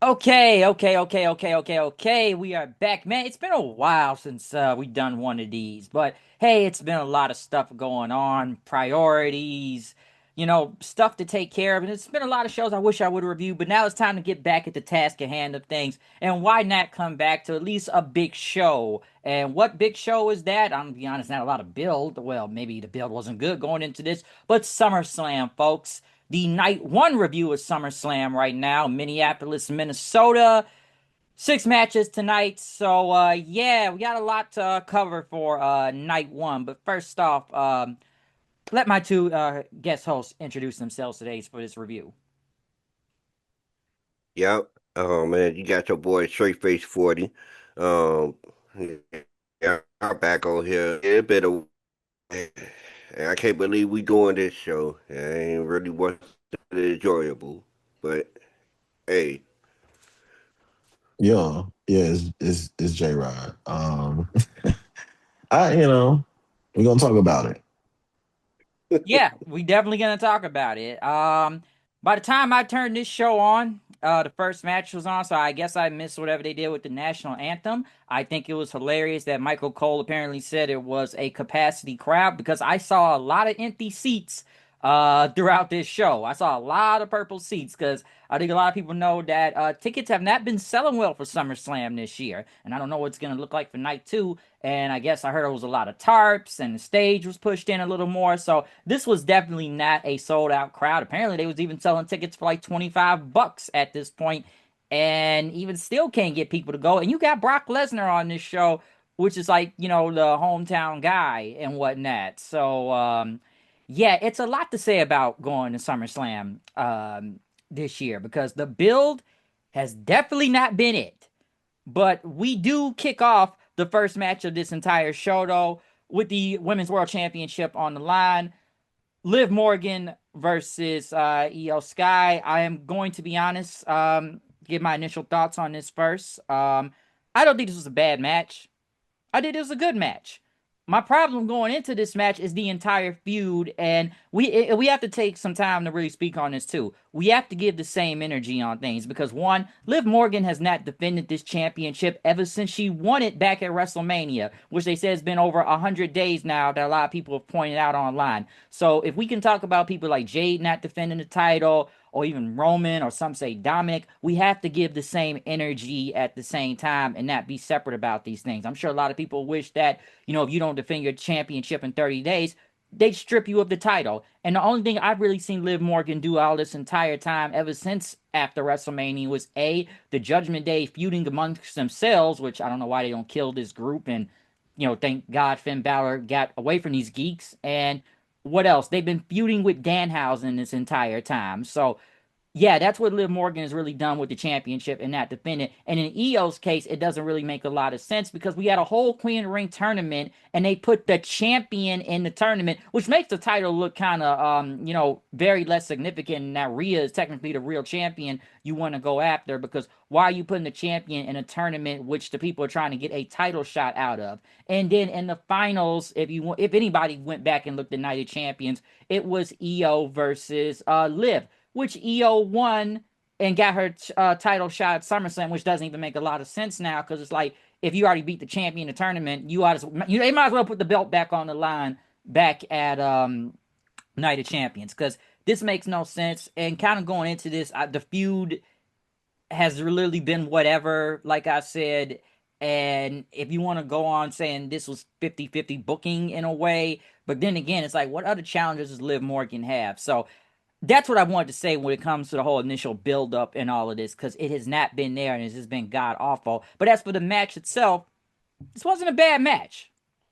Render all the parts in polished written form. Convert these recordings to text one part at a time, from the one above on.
Okay. We are back, man. It's been a while since we done one of these, but hey, it's been a lot of stuff going on, priorities, stuff to take care of, and it's been a lot of shows I wish I would have reviewed, but now it's time to get back at the task at hand of things. And why not come back to at least a big show? And what big show is that? I'm gonna be honest, not a lot of build. Well, maybe the build wasn't good going into this, but SummerSlam, folks. The night one review of SummerSlam right now, Minneapolis, Minnesota. 6 matches tonight. So, yeah, we got a lot to cover for night one. But first off, let my two guest hosts introduce themselves today for this review. Yep. Oh man, you got your boy Straight Face 40. Um yeah, I'm back on here. It been and I can't believe we doing this show. It ain't really was enjoyable. But hey, Yeah, it's J Rod. I we're gonna talk about it. Yeah, we definitely gonna talk about it. By the time I turned this show on, the first match was on, so I guess I missed whatever they did with the national anthem. I think it was hilarious that Michael Cole apparently said it was a capacity crowd because I saw a lot of empty seats throughout this show. I saw a lot of purple seats because I think a lot of people know that tickets have not been selling well for SummerSlam this year, and I don't know what it's gonna look like for night two. And I guess I heard it was a lot of tarps and the stage was pushed in a little more. So this was definitely not a sold out crowd. Apparently they was even selling tickets for like $25 at this point, and even still can't get people to go. And you got Brock Lesnar on this show, which is like, the hometown guy and whatnot. So yeah, it's a lot to say about going to SummerSlam this year because the build has definitely not been it. But we do kick off the first match of this entire show, though, with the Women's World Championship on the line. Liv Morgan versus Io Sky. I am going to be honest, give my initial thoughts on this first. I don't think this was a bad match. I think it was a good match. My problem going into this match is the entire feud, and we have to take some time to really speak on this too. We have to give the same energy on things because one, Liv Morgan has not defended this championship ever since she won it back at WrestleMania, which they say has been over 100 days now that a lot of people have pointed out online. So if we can talk about people like Jade not defending the title, or even Roman, or some say Dominic, we have to give the same energy at the same time and not be separate about these things. I'm sure a lot of people wish that, if you don't defend your championship in 30 days, they strip you of the title. And the only thing I've really seen Liv Morgan do all this entire time, ever since after WrestleMania, was the Judgment Day feuding amongst themselves, which I don't know why they don't kill this group. And, thank God Finn Balor got away from these geeks. And what else? They've been feuding with Danhausen this entire time. So yeah, that's what Liv Morgan has really done with the championship and not defend it. And in Io's case, it doesn't really make a lot of sense because we had a whole Queen of the Ring tournament and they put the champion in the tournament, which makes the title look kind of, very less significant. And that Rhea is technically the real champion you want to go after because why are you putting the champion in a tournament which the people are trying to get a title shot out of? And then in the finals, if anybody went back and looked at Night of Champions, it was Io versus Liv, which Io won and got her title shot at SummerSlam, which doesn't even make a lot of sense now because it's like if you already beat the champion in the tournament, they might as well put the belt back on the line back at Night of Champions because this makes no sense. And kind of going into this, the feud has literally been whatever, like I said. And if you want to go on saying this was 50-50 booking in a way, but then again, it's like, what other challenges does Liv Morgan have? So that's what I wanted to say when it comes to the whole initial build up and all of this, because it has not been there and it's just been god awful. But as for the match itself, this wasn't a bad match.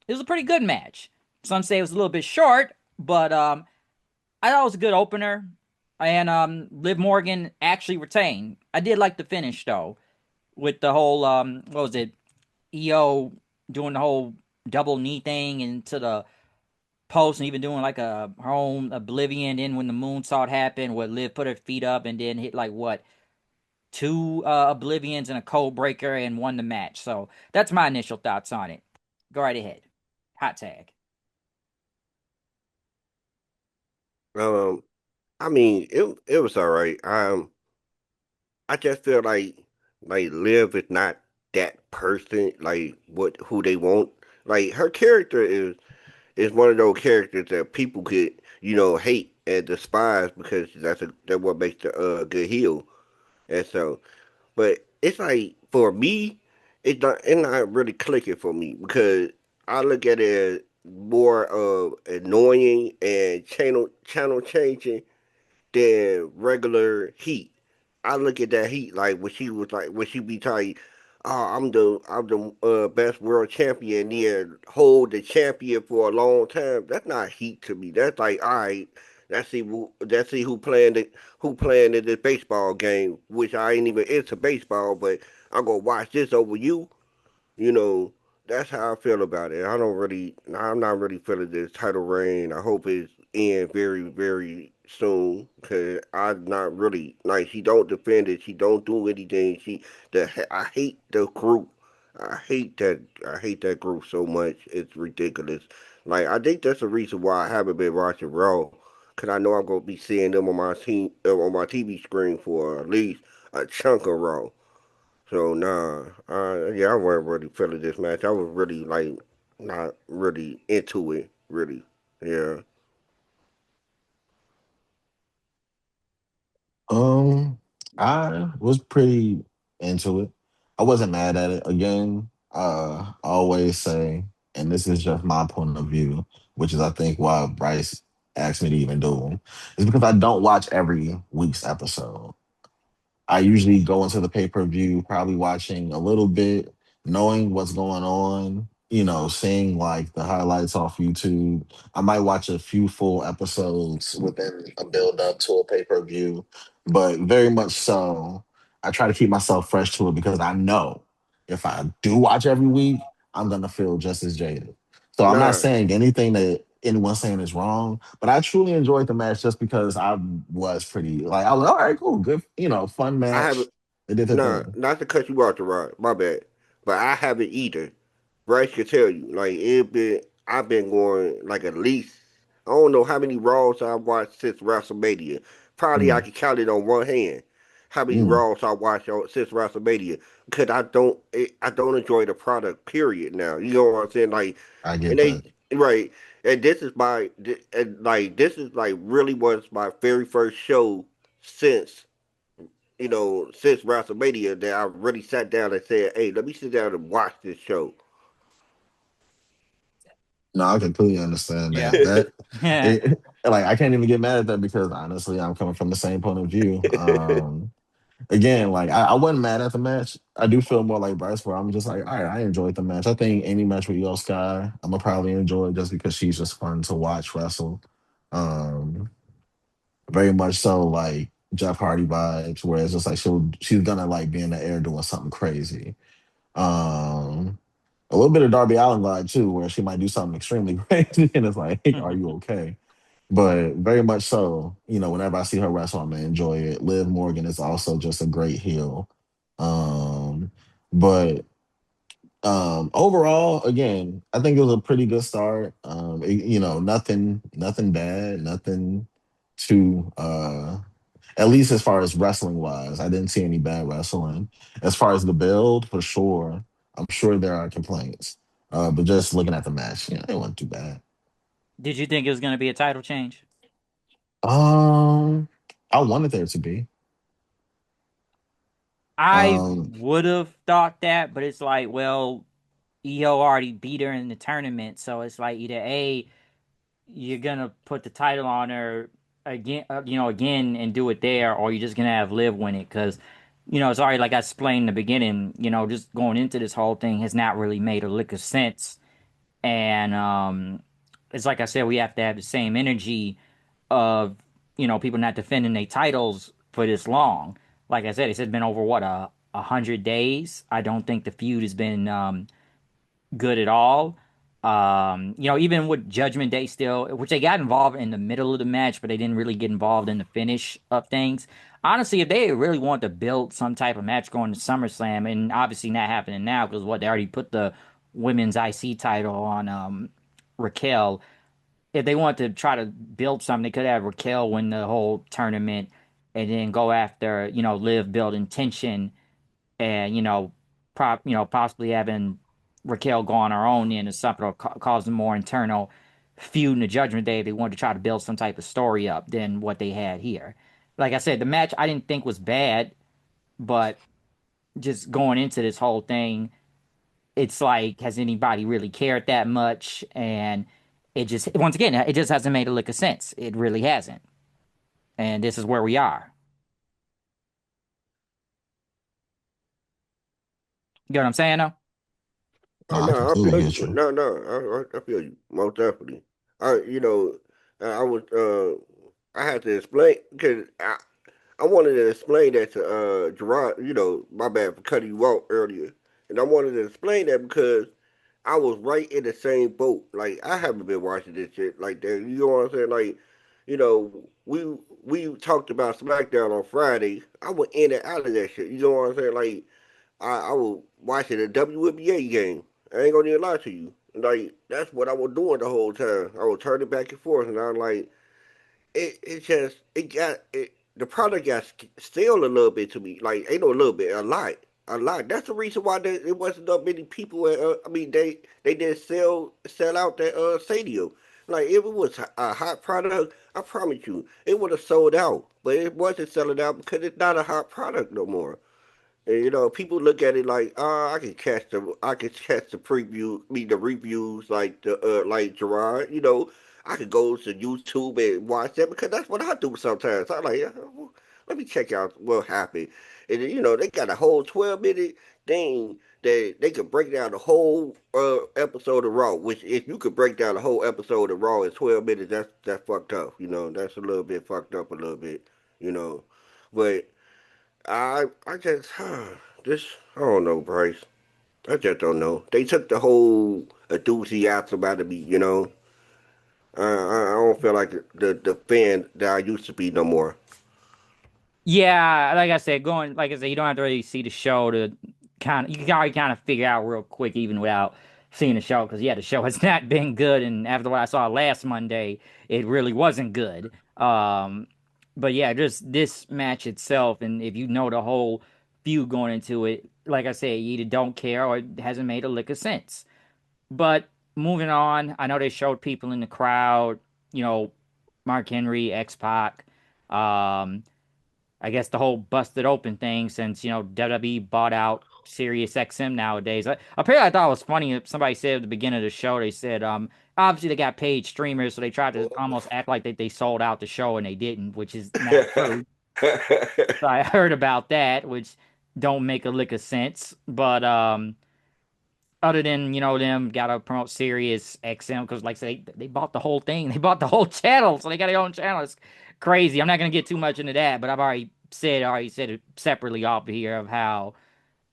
It was a pretty good match. Some say it was a little bit short, but I thought it was a good opener. And Liv Morgan actually retained. I did like the finish though, with the whole what was it? EO doing the whole double knee thing into the post and even doing like a her own oblivion. Then when the moonsault happened, where Liv put her feet up and then hit like what two oblivions and a code breaker and won the match. So that's my initial thoughts on it. Go right ahead. Hot tag. um, I mean it was all right. I just feel like Liv is not that person, like what who they want. Like her character is one of those characters that people could, hate and despise because that's what makes the good heel. And so, but it's like for me, it's not really clicking for me because I look at it as more of annoying and channel changing than regular heat. I look at that heat like when she be like, "Oh, I'm the best world champion," then hold the champion for a long time. That's not heat to me. That's like, all right, let's see who playing in this baseball game, which I ain't even into baseball, but I'm gonna watch this over you. You know, that's how I feel about it. I'm not really feeling this title reign. I hope it's end very, very soon because I'm not really like she don't defend it. She don't do anything. I hate the group. I hate that group so much. It's ridiculous. Like I think that's the reason why I haven't been watching Raw because I know I'm gonna be seeing them on my TV screen for at least a chunk of Raw. So nah, yeah, I wasn't really feeling this match. I was really like not really into it, really. Yeah, Um, I was pretty into it. I wasn't mad at it. Again, I always say, and this is just my point of view, which is I think why Bryce asked me to even do them, is because I don't watch every week's episode. I usually go into the pay per view, probably watching a little bit, knowing what's going on, seeing like the highlights off YouTube. I might watch a few full episodes within a build up to a pay per view, but very much so, I try to keep myself fresh to it because I know if I do watch every week, I'm going to feel just as jaded. So I'm not nah, saying anything that anyone's saying is wrong, but I truly enjoyed the match just because I was pretty like I was all right, cool, good, fun I haven't. match. They did their Nah, thing. not to cut you off, the rod. My bad, but I haven't either. Bryce can tell you, like I've been going like at least I don't know how many Raws I've watched since WrestleMania. Probably I Mm, can count it on one hand. How many mm, Raws I watched since WrestleMania? Because I don't enjoy the product. Period. Now you know what I'm saying? Like, I and get they that. right, and this is like really was my very first show since since WrestleMania that I really sat down and said, "Hey, let me sit down and watch this show." No, I completely understand Yeah. that. That Yeah. it, like I can't even get mad at that because honestly, I'm coming from the same point of view. Again, like I wasn't mad at the match. I do feel more like Bryce, where I'm just like, all right, I enjoyed the match. I think any match with Io Sky, I'm gonna probably enjoy just because she's just fun to watch wrestle. Um, Very much so like Jeff Hardy vibes, where it's just like she's gonna like be in the air doing something crazy. Um, a little bit of Darby Allin vibe too, where she might do something extremely crazy, and it's like, hey, are you okay? But very much so, whenever I see her wrestle, I'm gonna enjoy it. Liv Morgan is also just a great heel. But overall, again, I think it was a pretty good start. Nothing bad, nothing too at least as far as wrestling wise, I didn't see any bad wrestling. As far as the build, for sure, I'm sure there are complaints. But just looking at the match, it wasn't too bad. Did you think it was going to be a title change? Um, I wanted there to be. I Um, would have thought that, but it's like, well, EO already beat her in the tournament, so it's like either A, you're gonna put the title on her again, again and do it there, or you're just gonna have Liv win it because, it's already like I explained in the beginning. Just going into this whole thing has not really made a lick of sense, and it's like I said, we have to have the same energy of people not defending their titles for this long. Like I said, it's been over what a 100 days. I don't think the feud has been good at all. Even with Judgment Day still, which they got involved in the middle of the match, but they didn't really get involved in the finish of things. Honestly, if they really want to build some type of match going to SummerSlam, and obviously not happening now because what they already put the women's IC title on Raquel. If they want to try to build something, they could have Raquel win the whole tournament and then go after, Liv building tension and, possibly having Raquel go on her own end or something, or cause a more internal feud in the Judgment Day if they wanted to try to build some type of story up than what they had here. Like I said, the match I didn't think was bad, but just going into this whole thing, it's like, has anybody really cared that much? And it just, once again, it just hasn't made a lick of sense. It really hasn't. And this is where we are. You know what I'm saying, though? No, Oh I no, I completely feel get you. you. No, no, I feel you most definitely. I was I had to explain because I wanted to explain that to Gerard. My bad for cutting you off earlier, and I wanted to explain that because I was right in the same boat. Like I haven't been watching this shit like that. You know what I'm saying? Like, we talked about SmackDown on Friday. I was in and out of that shit. You know what I'm saying? Like I was watching a WNBA game. I ain't gonna even lie to you. Like that's what I was doing the whole time. I was turning back and forth, and I'm like, it got it. The product got stale a little bit to me. Like ain't no little bit, a lot. That's the reason why it wasn't that many people. I mean, they didn't sell out that stadium. Like if it was a hot product, I promise you, it would have sold out. But it wasn't selling out because it's not a hot product no more. And, people look at it like, I can catch the preview, the reviews, like Gerard. I could go to YouTube and watch that because that's what I do sometimes. I like, well, let me check out what happened. And then, they got a whole 12-minute thing that they could break down the whole episode of Raw. Which, if you could break down the whole episode of Raw in 12 minutes, that's fucked up. That's a little bit fucked up a little bit. You know, but. I just this I don't know, Bryce. I just don't know. They took the whole enthusiasm out of me. I don't feel like the fan that I used to be no more. Yeah, like I said, you don't have to really see the show to you can already kind of figure out real quick, even without seeing the show, because yeah, the show has not been good, and after what I saw last Monday, it really wasn't good. But yeah, just this match itself, and if you know the whole feud going into it, like I said, you either don't care or it hasn't made a lick of sense. But moving on, I know they showed people in the crowd, you know, Mark Henry, X Pac. Um, I guess the whole busted open thing since, WWE bought out Sirius XM nowadays. Apparently, I thought it was funny. Somebody said at the beginning of the show, they said, obviously they got paid streamers, so they tried to almost act like they sold out the show and they didn't, which is not true. So I heard about that, which don't make a lick of sense. But other than them gotta promote Sirius XM because like I say they bought the whole thing, they bought the whole channel, so they got their own channel. It's crazy. I'm not gonna get too much into that, but I've already said it separately off here of how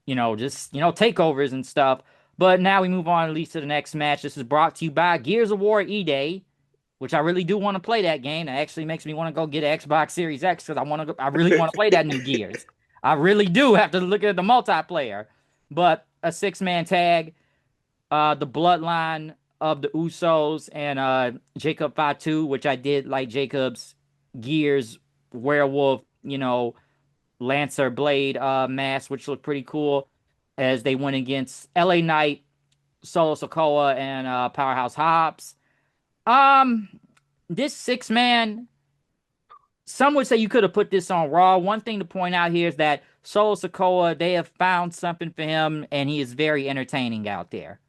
just takeovers and stuff. But now we move on at least to the next match. This is brought to you by Gears of War E-Day, which I really do want to play that game. That actually makes me want to go get an Xbox Series X because I really want to play that new Gears. I really do have to look at the multiplayer. But a six-man tag, the bloodline of the Usos and Jacob Fatu, which I did like Jacob's Gears werewolf, Lancer Blade mask, which looked pretty cool as they went against LA Knight, Solo Sokoa, and Powerhouse Hobbs. Um, this six man, some would say you could have put this on Raw. One thing to point out here is that Solo Sokoa, they have found something for him, and he is very entertaining out there.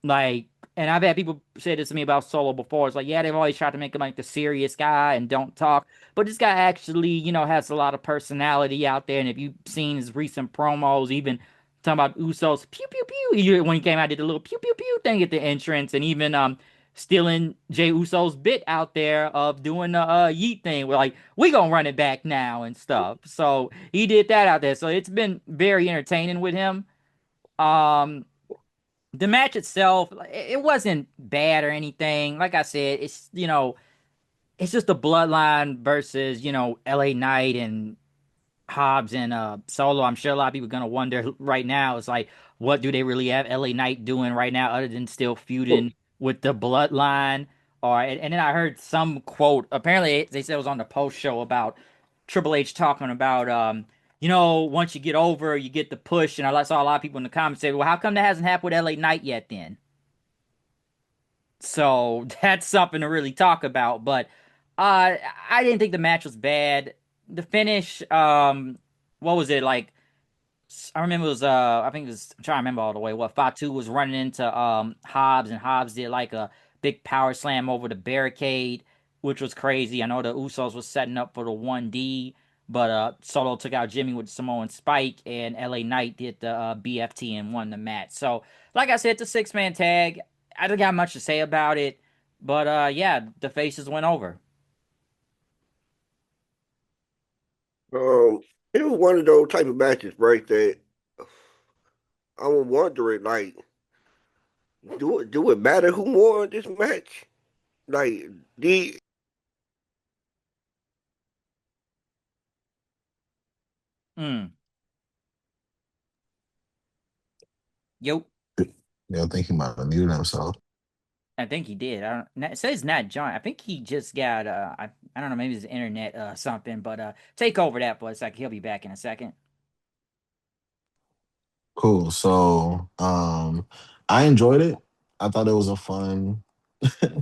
Like, and I've had people say this to me about Solo before. It's like, yeah, they've always tried to make him like the serious guy and don't talk. But this guy actually, has a lot of personality out there. And if you've seen his recent promos, even talking about Usos, pew, pew, pew. When he came out, did a little pew, pew, pew thing at the entrance. And even stealing Jay Uso's bit out there of doing the yeet thing. We're like, we gonna run it back now and stuff. So he did that out there. So it's been very entertaining with him. Um, the match itself, it wasn't bad or anything. Like I said, it's just the bloodline versus, LA Knight and Hobbs and Solo. I'm sure a lot of people are gonna wonder right now, it's like, what do they really have LA Knight doing right now other than still feuding with the bloodline? And then I heard some quote, apparently they said it was on the post show about Triple H talking about once you get over, you get the push, and I saw a lot of people in the comments say, well, how come that hasn't happened with LA Knight yet then? So that's something to really talk about. But I didn't think the match was bad. The finish, what was it like? I remember it was I think it was I'm trying to remember all the way. What Fatu was running into Hobbs, and Hobbs did like a big power slam over the barricade, which was crazy. I know the Usos was setting up for the 1D, but Solo took out Jimmy with Samoan Spike, and LA Knight did the BFT and won the match. So like I said, it's a 6-man tag. I don't got much to say about it, but yeah, the faces went over. Um, it was one of those type of matches, right? That I was wondering, like, do it matter who won this match? Like, the Mm. Yo. Yeah, I think he might have muted himself. I think he did. I don't. It says not joined. I think he just got. I don't know. Maybe it's internet something. But take over that for a second. He'll be back in a second. Cool. So, I enjoyed it. I thought it was a fun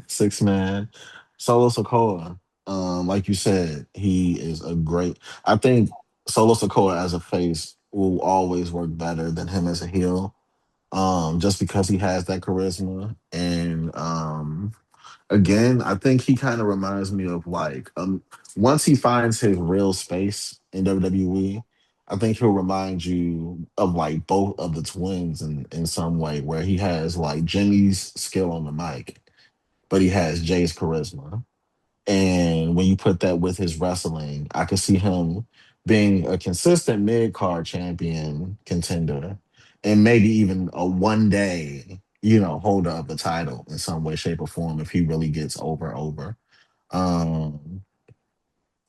6 man. Solo Sokoa. Like you said, he is a great. I think Solo Sokoa as a face will always work better than him as a heel. Just because he has that charisma and again, I think he kind of reminds me of like once he finds his real space in WWE, I think he'll remind you of like both of the twins in some way where he has like Jimmy's skill on the mic, but he has Jay's charisma. And when you put that with his wrestling, I could see him being a consistent mid card champion contender and maybe even a one day, holder of the title in some way, shape, or form if he really gets over. Um,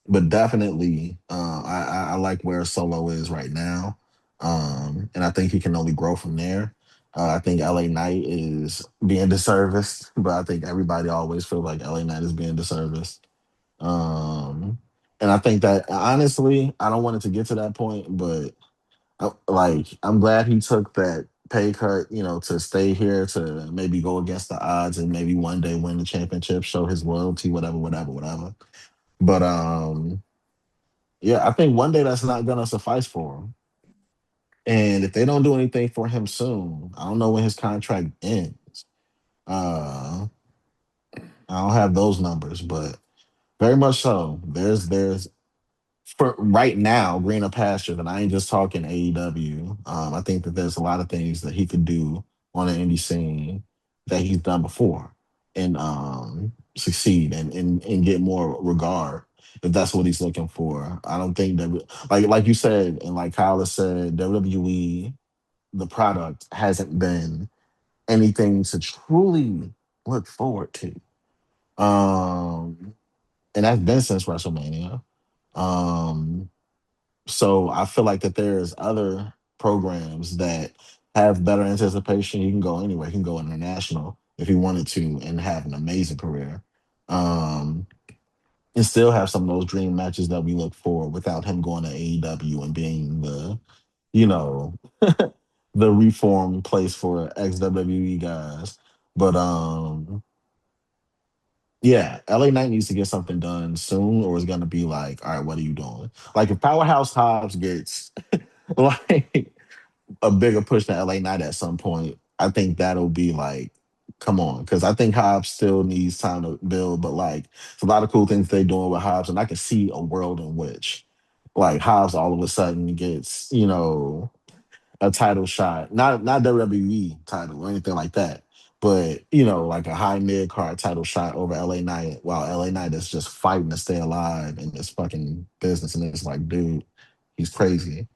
but definitely, I like where Solo is right now. And I think he can only grow from there. I think LA Knight is being disserviced, but I think everybody always feels like LA Knight is being disserviced. Um, and I think that honestly, I don't want it to get to that point, but I'm glad he took that pay cut, to stay here to maybe go against the odds and maybe one day win the championship, show his loyalty, whatever, whatever, whatever. But yeah, I think one day that's not gonna suffice for him. And if they don't do anything for him soon, I don't know when his contract ends. Uh, I don't have those numbers, but very much so. There's for right now, greener pastures, and I ain't just talking AEW. I think that there's a lot of things that he could do on the indie scene that he's done before and succeed and get more regard if that's what he's looking for. I don't think that like you said and like Kyle has said, WWE the product hasn't been anything to truly look forward to. Um, and that's been since WrestleMania. Um, so I feel like that there's other programs that have better anticipation. You can go anywhere. You can go international if you wanted to and have an amazing career. Um, and still have some of those dream matches that we look for without him going to AEW and being you know, the reform place for ex WWE guys. But yeah, LA Knight needs to get something done soon, or it's gonna be like, all right, what are you doing? Like if Powerhouse Hobbs gets like a bigger push than LA Knight at some point, I think that'll be like, come on, because I think Hobbs still needs time to build, but like it's a lot of cool things they're doing with Hobbs, and I can see a world in which like Hobbs all of a sudden gets, a title shot, not WWE title or anything like that, but like a high mid card title shot over LA Knight, while LA Knight is just fighting to stay alive in this fucking business, and it's like, dude, he's crazy.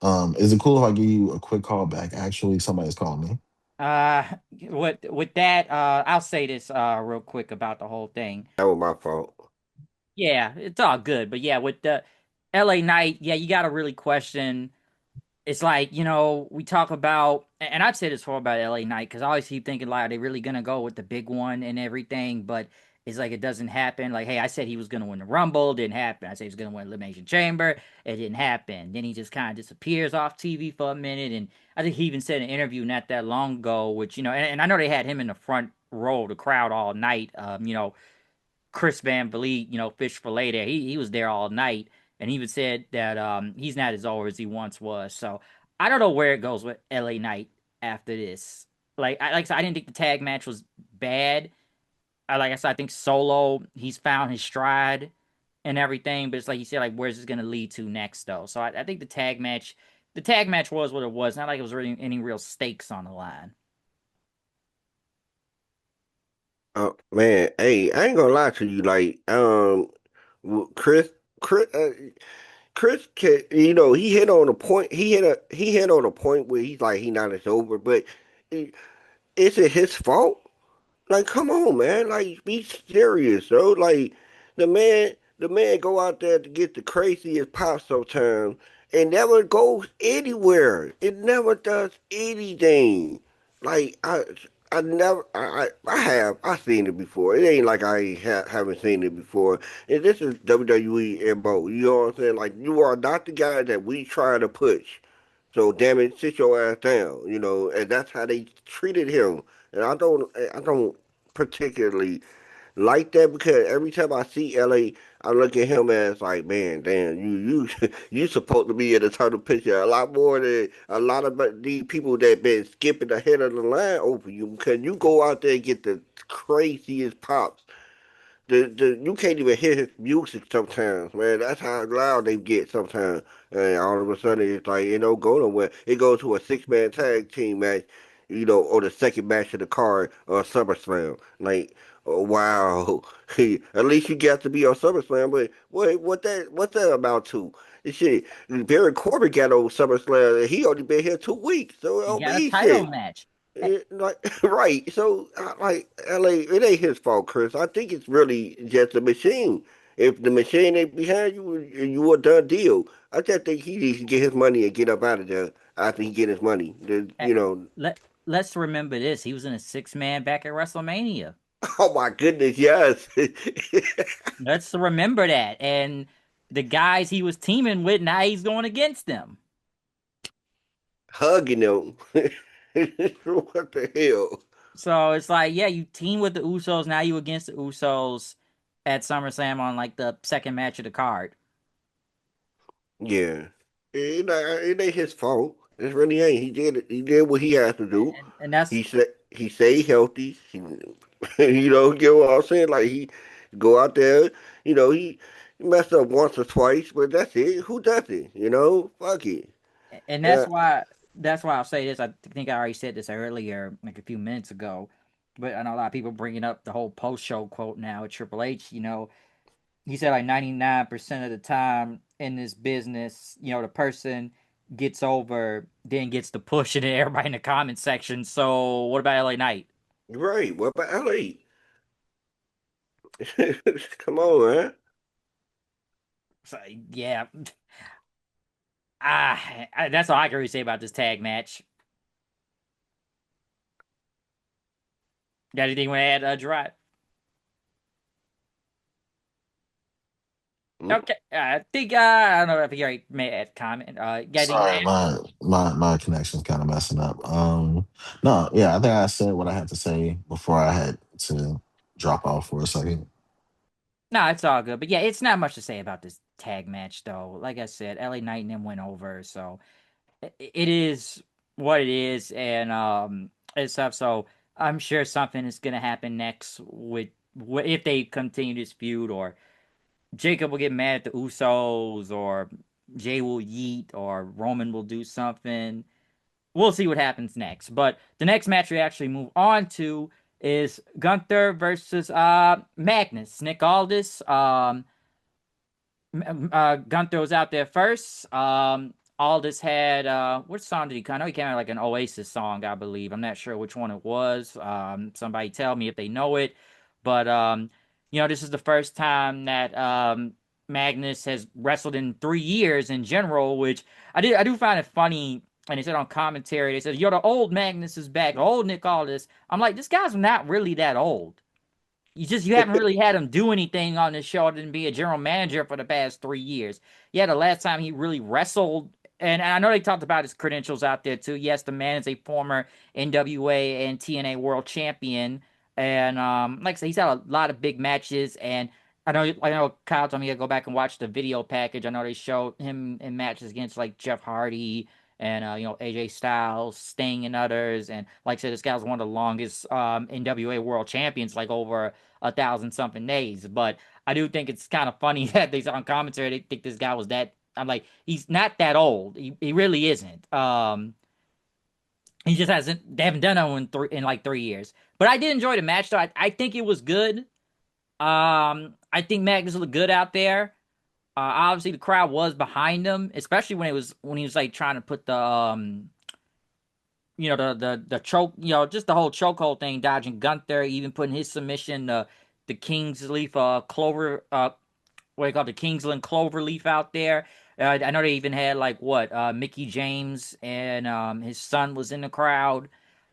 Is it cool if I give you a quick call back? Actually, somebody's calling me. Uh, with that, I'll say this real quick about the whole thing. that was my fault. Yeah, it's all good, but yeah, with the LA Knight, yeah, you got to really question. It's like, we talk about, and I've said this before about LA Knight because I always keep thinking like, are they really gonna go with the big one and everything? But It's like it doesn't happen. Like, hey, I said he was gonna win the Rumble, didn't happen. I said he was gonna win Elimination Chamber, it didn't happen. Then he just kind of disappears off TV for a minute, and I think he even said in an interview not that long ago, which and I know they had him in the front row of the crowd all night. Chris Van Vliet, Fish Fillet there. He was there all night, and he even said that he's not as old as he once was. So I don't know where it goes with LA Knight after this. Like I said, I didn't think the tag match was bad. Like I said, I think Solo he's found his stride and everything, but it's like you said, like where's this gonna lead to next though? So I think the tag match was what it was. Not like it was really any real stakes on the line. Oh man, hey, I ain't gonna lie to you. Like, Chris, Chris, Chris, he hit on a point. He hit on a point where he's like he not as over, but is it his fault? Like, come on, man. Like, be serious, bro. Like, the man go out there to get the craziest pop sometimes and never goes anywhere. It never does anything. Like, I never, I seen it before. It ain't like I ain't haven't seen it before. And this is WWE MO. You know what I'm saying? Like, you are not the guy that we try to push. So damn it, sit your ass down. And that's how they treated him. And I don't particularly like that because every time I see LA, I look at him as like, man, damn, you supposed to be in the title picture a lot more than a lot of these people that been skipping ahead of the line over you because you go out there and get the craziest pops you can't even hear his music sometimes, man. That's how loud they get sometimes. And all of a sudden, it's like, go nowhere. It goes to a six-man tag team match, or the second match of the card on SummerSlam. Like, oh, wow. At least you got to be on SummerSlam, but what's that about to? Shit, Baron Corbin got on SummerSlam, and he only been here 2 weeks, so it He don't got a mean title shit. match. Like right, so like LA, it ain't his fault, Chris. I think it's really just a machine. If the machine ain't behind you, you a done deal. I just think he needs to get his money and get up out of there after he get his money. Eh, let's remember this. He was in a 6-man back at WrestleMania. Oh my goodness, yes, Let's remember that. And the guys he was teaming with, now he's going against them. hugging him. What the hell? So it's like, yeah, you team with the Usos. Now you against the Usos at SummerSlam on like the second match of the card. Yeah, it ain't his fault. It really ain't. He did it. He did what he had to do. And that's He stayed healthy. Get what I'm saying? Like he go out there. He messed up once or twice, but that's it. Who does it? Fuck it. and Uh, that's why I'll say this. I think I already said this earlier, like a few minutes ago. But I know a lot of people bringing up the whole post show quote now at Triple H. He said like 99% of the time in this business, the person gets over, then gets the push, and then everybody in the comment section. So what about LA Knight? right. What about LA? Come on, man. So, yeah, that's all I can really say about this tag match. Got anything you want to add, Gerard? Mm. Okay, I think I don't know if you already made a comment. Got anything you want to Sorry, my connection's kind of messing up. No, yeah, I think I said what I had to say before I had to drop off for a second. No, it's all good. But yeah, it's not much to say about this tag match, though. Like I said, LA Knight and them went over, so it is what it is, and and stuff. So I'm sure something is gonna happen next with if they continue this feud, or Jacob will get mad at the Usos, or Jay will yeet, or Roman will do something. We'll see what happens next. But the next match we actually move on to is Gunther versus Magnus, Nick Aldis. Gunther was out there first. Aldis had which song did he? I know he came out like an Oasis song, I believe. I'm not sure which one it was. Somebody tell me if they know it. But this is the first time that Magnus has wrestled in 3 years in general, which I do find it funny. And they said on commentary, they said, "Yo, the old Magnus is back, the old Nick Aldis." I'm like, this guy's not really that old. you haven't really had him do anything on the show other than be a general manager for the past 3 years. Yeah, the last time he really wrestled, and I know they talked about his credentials out there too. Yes, the man is a former NWA and TNA world champion, and like I said, he's had a lot of big matches. And I know Kyle told me to go back and watch the video package. I know they showed him in matches against like Jeff Hardy and AJ Styles, Sting, and others. And like I said, this guy's one of the longest NWA world champions, like over 1,000 something days. But I do think it's kind of funny that they on commentary they think this guy was that. I'm like, he's not that old. He really isn't. He just hasn't. They haven't done it in like 3 years. But I did enjoy the match though. I think it was good. I think Magnus looked good out there. Obviously the crowd was behind him, especially when he was like trying to put the the choke, just the whole chokehold thing, dodging Gunther, even putting his submission, the Kingsleaf clover, what do you call it, the Kingsland Cloverleaf out there. I know they even had like what Mickey James and his son was in the crowd.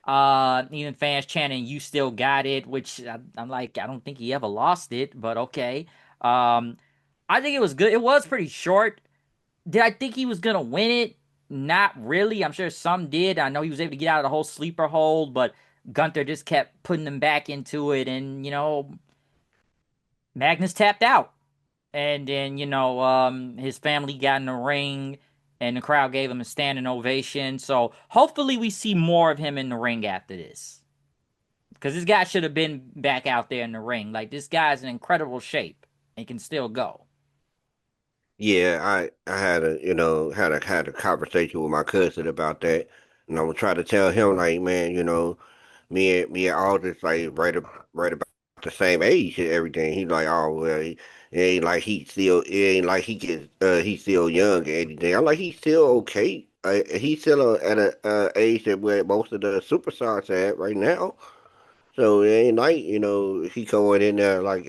Even fans chanting "You still got it," which I'm like, I don't think he ever lost it, but okay. I think it was good. It was pretty short. Did I think he was gonna win it? Not really. I'm sure some did. I know he was able to get out of the whole sleeper hold, but Gunther just kept putting them back into it, and Magnus tapped out. And then, his family got in the ring and the crowd gave him a standing ovation. So hopefully we see more of him in the ring after this. Because this guy should have been back out there in the ring. Like, this guy's in incredible shape and can still go. Yeah, I had a conversation with my cousin about that, and I'm gonna try to tell him like, man, me and Aldis like right about the same age and everything. He like, oh well, it ain't like he's still young and anything. I'm like, he's still okay. He's still at a age that where most of the superstars at right now. So it ain't like he going in there like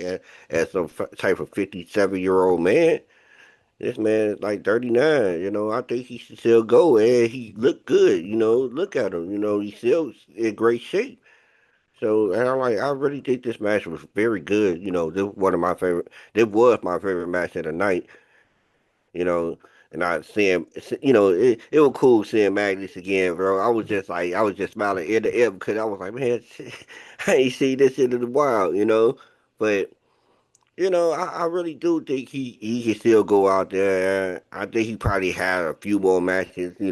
as some type of 57-year-old man. This man is like 39, I think he should still go, and he look good, look at him, he's still in great shape. So, and I really think this match was very good, this was my favorite match of the night, you know, and I see him, it was cool seeing Magnus again, bro. I was just smiling ear to ear because I was like, man, I ain't seen this shit in a while, but I really do think he can still go out there. I think he probably had a few more matches. He's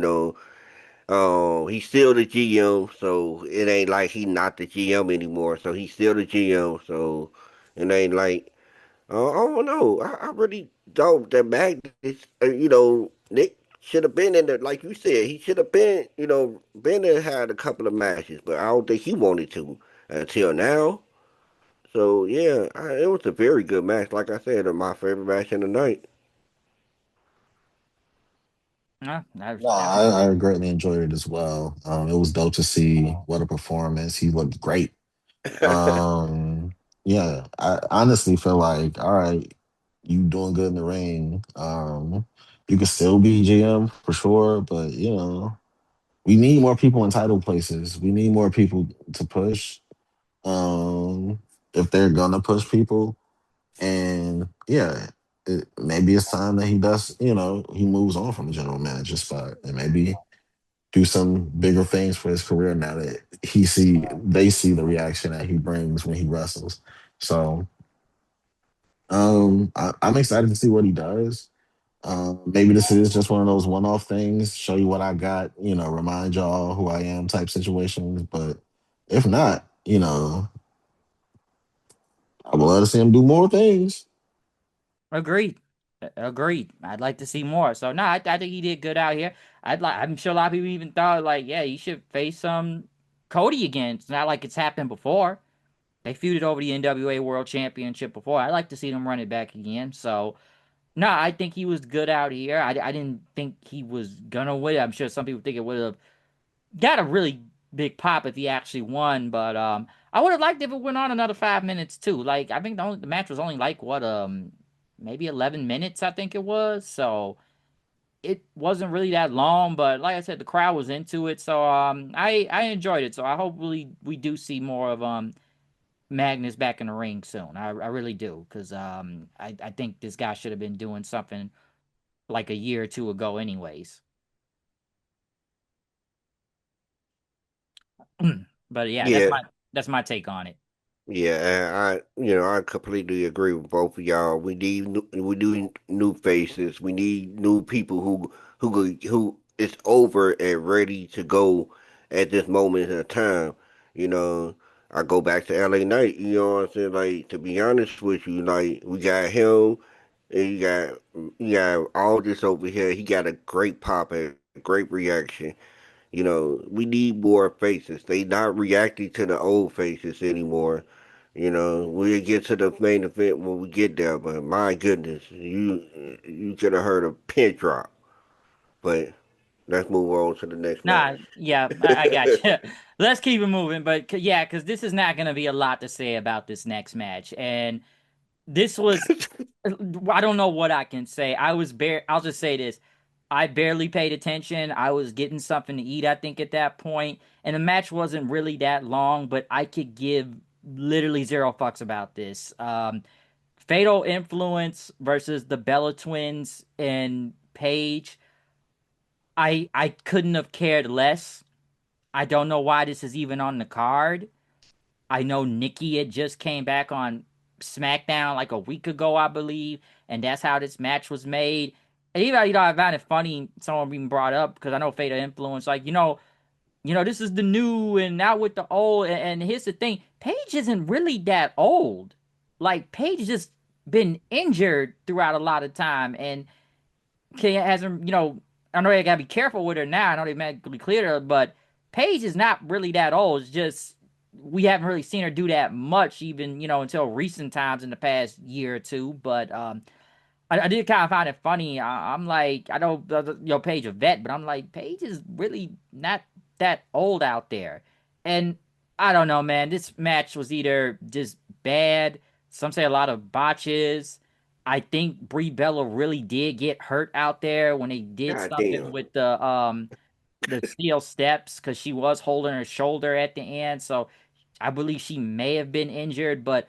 still the GM, so it ain't like he not the GM anymore. So he's still the GM. So it ain't like I don't know. I really don't that Magnus. Nick should have been in there, like you said. He should have been. Been there had a couple of matches, but I don't think he wanted to until now. So yeah, it was a very good match. Like I said, my favorite match in the night. No, That was I greatly enjoyed it as well. It was dope to see what a performance. He looked great. Um, yeah, I honestly feel like, all right, you doing good in the ring. You could still be GM for sure, but we need more people in title places. We need more people to push. Um, if they're gonna push people, and yeah, maybe it's time that he does. He moves on from the general manager spot, and maybe do some bigger things for his career now that they see the reaction that he brings when he wrestles. So I'm excited to see what he does. Maybe this is just one of those one-off things, show you what I got, remind y'all who I am type situations. But if not, I would love to see him do more things. agreed. Agreed. I'd like to see more. So no, I think he did good out here. I'm sure a lot of people even thought like, yeah, he should face Cody again. It's not like it's happened before. They feuded over the NWA World Championship before. I'd like to see them run it back again. So no, I think he was good out here. I didn't think he was gonna win. I'm sure some people think it would have got a really big pop if he actually won, but I would have liked if it went on another 5 minutes too. Like I think the match was only like what maybe 11 minutes I think it was, so it wasn't really that long. But like I said, the crowd was into it, so I enjoyed it. So I hopefully we do see more of Magnus back in the ring soon. I really do, because I think this guy should have been doing something like a year or two ago, anyways. But yeah, Yeah, that's my take on it. yeah, I completely agree with both of y'all. We need new faces. We need new people who is over and ready to go at this moment in time. You know, I go back to LA Knight. You know what I'm saying? Like, to be honest with you, like, we got him, and you got all this over here. He got a great pop and great reaction. We need more faces. They not reacting to the old faces anymore. We'll get to the main event when we get there, but my goodness, you could have heard a pin drop. But let's move on to the next Nah, match. yeah, I got you. Let's keep it moving, but yeah, because this is not gonna be a lot to say about this next match, and this was I don't know what I can say. I'll just say this. I barely paid attention. I was getting something to eat, I think, at that point. And the match wasn't really that long, but I could give literally zero fucks about this. Fatal Influence versus the Bella Twins and Paige. I couldn't have cared less. I don't know why this is even on the card. I know Nikki had just came back on SmackDown like a week ago, I believe, and that's how this match was made. And even I found it funny someone even brought up because I know Fatal Influence, like this is the new and now with the old. And here's the thing: Paige isn't really that old. Like Paige just been injured throughout a lot of time, and hasn't I know they gotta be careful with her now. I know they medically cleared her, but Paige is not really that old. It's just we haven't really seen her do that much, even until recent times in the past year or two. But I did kind of find it funny. I'm like, I know Paige a vet, but I'm like, Paige is really not that old out there. And I don't know, man. This match was either just bad. Some say a lot of botches. I think Brie Bella really did get hurt out there when they did God something damn. with the steel steps because she was holding her shoulder at the end. So I believe she may have been injured, but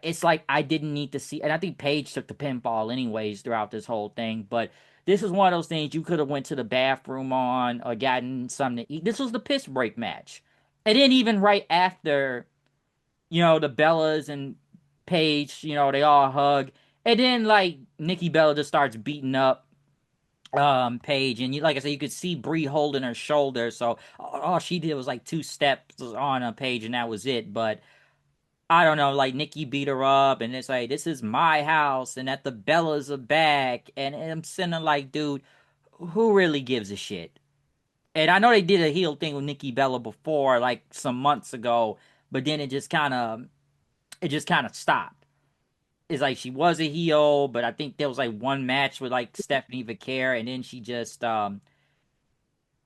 it's like I didn't need to see. And I think Paige took the pinfall anyways throughout this whole thing. But this is one of those things you could have went to the bathroom on or gotten something to eat. This was the piss break match, and then even right after, the Bellas and Paige, they all hug, and then like Nikki Bella just starts beating up Paige, and like I said, you could see Brie holding her shoulder. So all she did was like two steps on a Paige, and that was it. But I don't know, like Nikki beat her up, and it's like this is my house, and that the Bellas are back, and I'm sitting there like, dude, who really gives a shit? And I know they did a heel thing with Nikki Bella before, like some months ago, but then it just kind of stopped. It's like she was a heel, but I think there was like one match with like Stephanie Vaquer, and then she just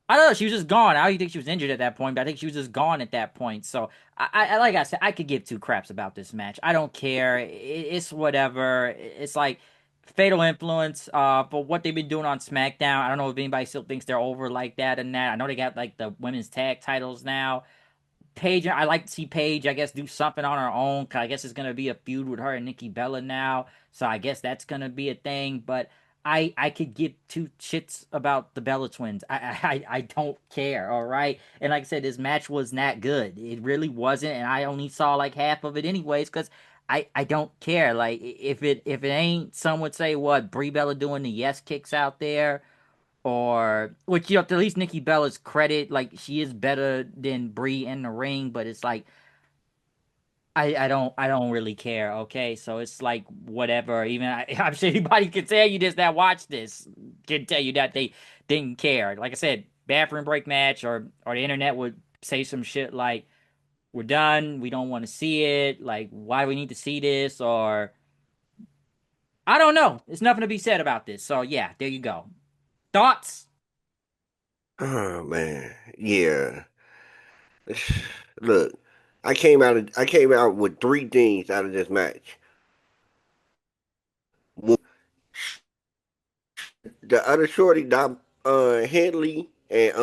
I don't know. She was just gone. I don't think she was injured at that point, but I think she was just gone at that point. So like I said, I could give two craps about this match. I don't care. It's whatever. It's like Fatal Influence. For what they've been doing on SmackDown, I don't know if anybody still thinks they're over like that and that. I know they got like the women's tag titles now. Paige, I like to see Paige, I guess, do something on her own. 'Cause I guess it's gonna be a feud with her and Nikki Bella now, so I guess that's gonna be a thing. But I could give two shits about the Bella twins. I don't care. All right, and like I said, this match was not good. It really wasn't, and I only saw like half of it anyways, because I don't care. Like if it ain't, some would say what Brie Bella doing the yes kicks out there, or which to at least Nikki Bella's credit, like she is better than Brie in the ring, but it's like I don't really care. Okay, so it's like whatever. Even I'm sure anybody can tell you this that watch this can tell you that they didn't care. Like I said, bathroom break match, or the internet would say some shit like we're done, we don't want to see it, like why do we need to see this, or I don't know. There's nothing to be said about this. So yeah, there you go. Thoughts? Oh man, yeah. Look, I came out with three things out of this match. The other shorty, not Henley and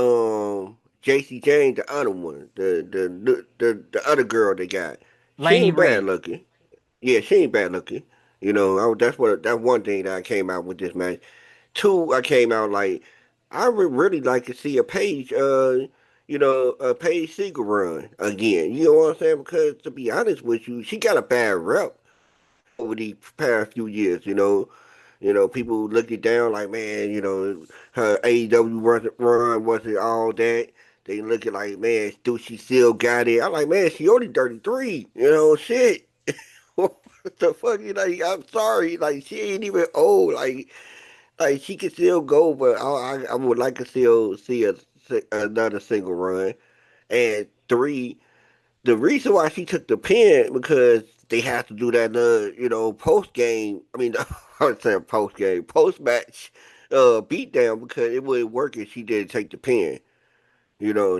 JC James, the other one, the other girl they got. She Laney ain't bad Ray. looking. Yeah, she ain't bad looking. That's one thing that I came out with this match. Two, I came out like I would really like to see a Paige, a Paige Seeger run again. You know what I'm saying? Because to be honest with you, she got a bad rep over the past few years. People look it down like, man, her AEW run wasn't all that. They look at like, man, do she still got it? I'm like, man, she only 33. Shit. What the fuck? I'm sorry. Like, she ain't even old. Like she can still go, but I would like to still see another single run. And three, the reason why she took the pin because they have to do that, post game. I mean, I was saying post game, post match, beat down because it wouldn't work if she didn't take the pin.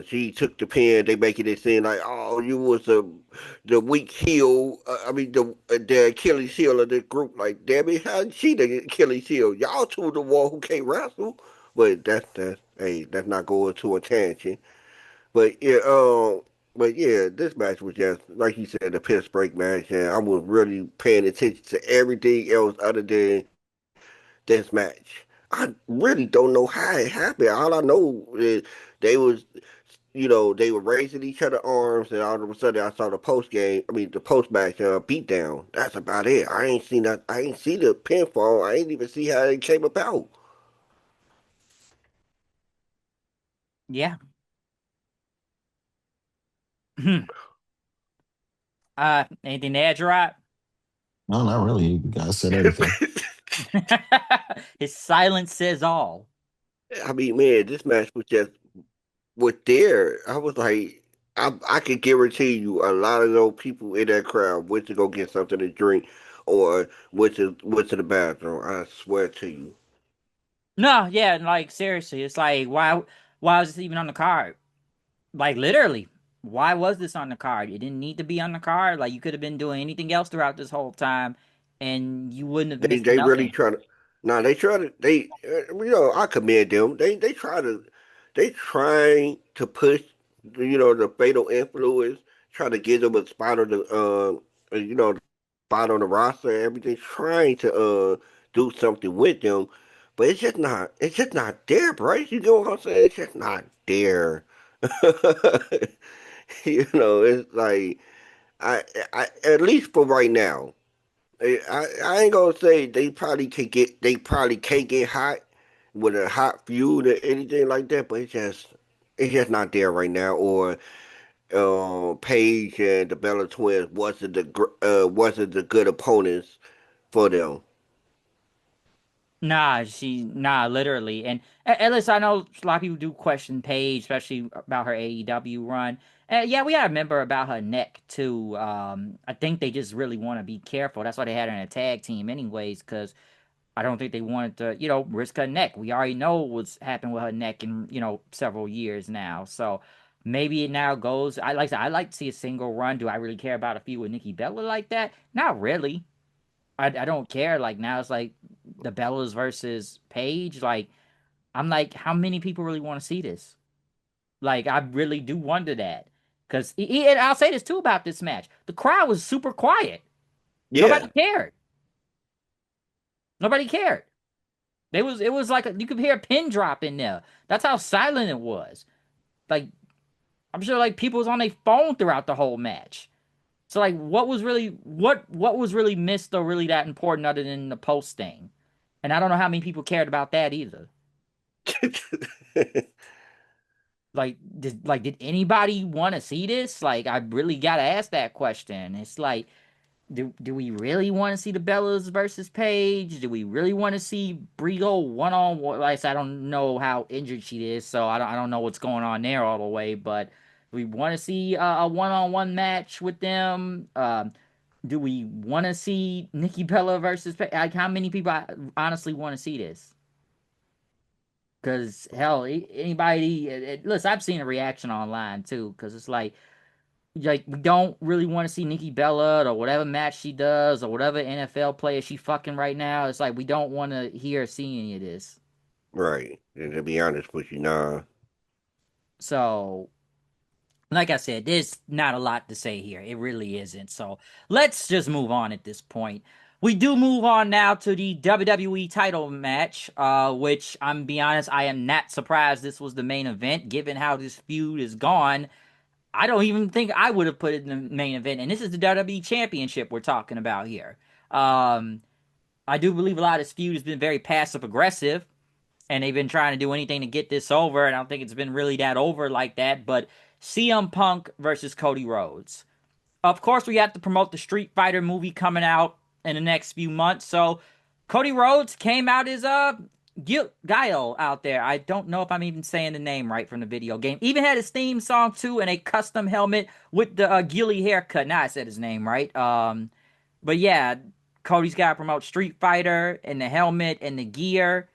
She took the pin. They making it seem like, oh, you was the weak heel. I mean, the Achilles heel of the group. Like, damn it, how she the Achilles heel? Y'all two the one who can't wrestle. But that's not going to a tangent. But yeah, this match was just like you said, the piss break match, and I was really paying attention to everything else other than this match. I really don't know how it happened. All I know is they was, they were raising each other arms, and all of a sudden I saw the post match beat down. That's about it. I ain't seen that. I ain't see the pinfall. I ain't even see how it came about. Yeah. Anything to add, Gerard? No, not really. You guys said everything. His silence says all. I mean, man, this match was just was there. I was like, I could guarantee you a lot of those people in that crowd went to go get something to drink or went to the bathroom. I swear to you. No, yeah, like seriously, it's like why was this even on the card? Like literally, why was this on the card? It didn't need to be on the card. Like you could have been doing anything else throughout this whole time, and you wouldn't have They missed they really nothing. try to. Nah, they try to. I commend them. They trying to push, the fatal influence. Try to give them a spot on spot on the roster and everything. Trying to do something with them, but it's just not. It's just not there, Bryce. You know what I'm saying? It's just not there. It's like I at least for right now. I ain't gonna say they probably can't get hot with a hot feud or anything like that, but it's just not there right now. Or Paige and the Bella Twins wasn't the good opponents for them. Nah, literally. And listen, I know a lot of people do question Paige, especially about her AEW run. Yeah, we gotta remember about her neck too. I think they just really want to be careful. That's why they had her in a tag team, anyways, because I don't think they wanted to, risk her neck. We already know what's happened with her neck in, several years now. So maybe it now goes. I like to see a single run. Do I really care about a feud with Nikki Bella like that? Not really. I don't care. Like now it's like the Bellas versus Paige. Like I'm like, how many people really want to see this? Like I really do wonder that. Cause and I'll say this too about this match. The crowd was super quiet. Nobody Yeah, cared. Nobody cared. It was like you could hear a pin drop in there. That's how silent it was. Like I'm sure like people was on their phone throughout the whole match. So like what was really missed or really that important other than the post thing? And I don't know how many people cared about that either. Did anybody want to see this? Like I really gotta ask that question. It's like do we really want to see the Bellas versus Paige? Do we really want to see Brigo one on one? Like I said, I don't know how injured she is, so I don't know what's going on there all the way. But we want to see a one on one match with them. Do we want to see Nikki Bella versus Paige? Like how many people honestly want to see this? Because hell, anybody listen, I've seen a reaction online too. Because it's like we don't really want to see Nikki Bella or whatever match she does or whatever NFL player she fucking right now. It's like we don't want to hear or see any of this. right. And to be honest with you, nah. So Like I said, there's not a lot to say here. It really isn't. So let's just move on at this point. We do move on now to the WWE title match, which I'm be honest, I am not surprised this was the main event, given how this feud is gone. I don't even think I would have put it in the main event, and this is the WWE Championship we're talking about here. Um, I do believe a lot of this feud has been very passive aggressive, and they've been trying to do anything to get this over, and I don't think it's been really that over like that. But CM Punk versus Cody Rhodes. Of course, we have to promote the Street Fighter movie coming out in the next few months. So Cody Rhodes came out as Guile out there. I don't know if I'm even saying the name right from the video game. Even had his theme song too and a custom helmet with the Gilly haircut. Now I said his name right. But yeah, Cody's got to promote Street Fighter and the helmet and the gear.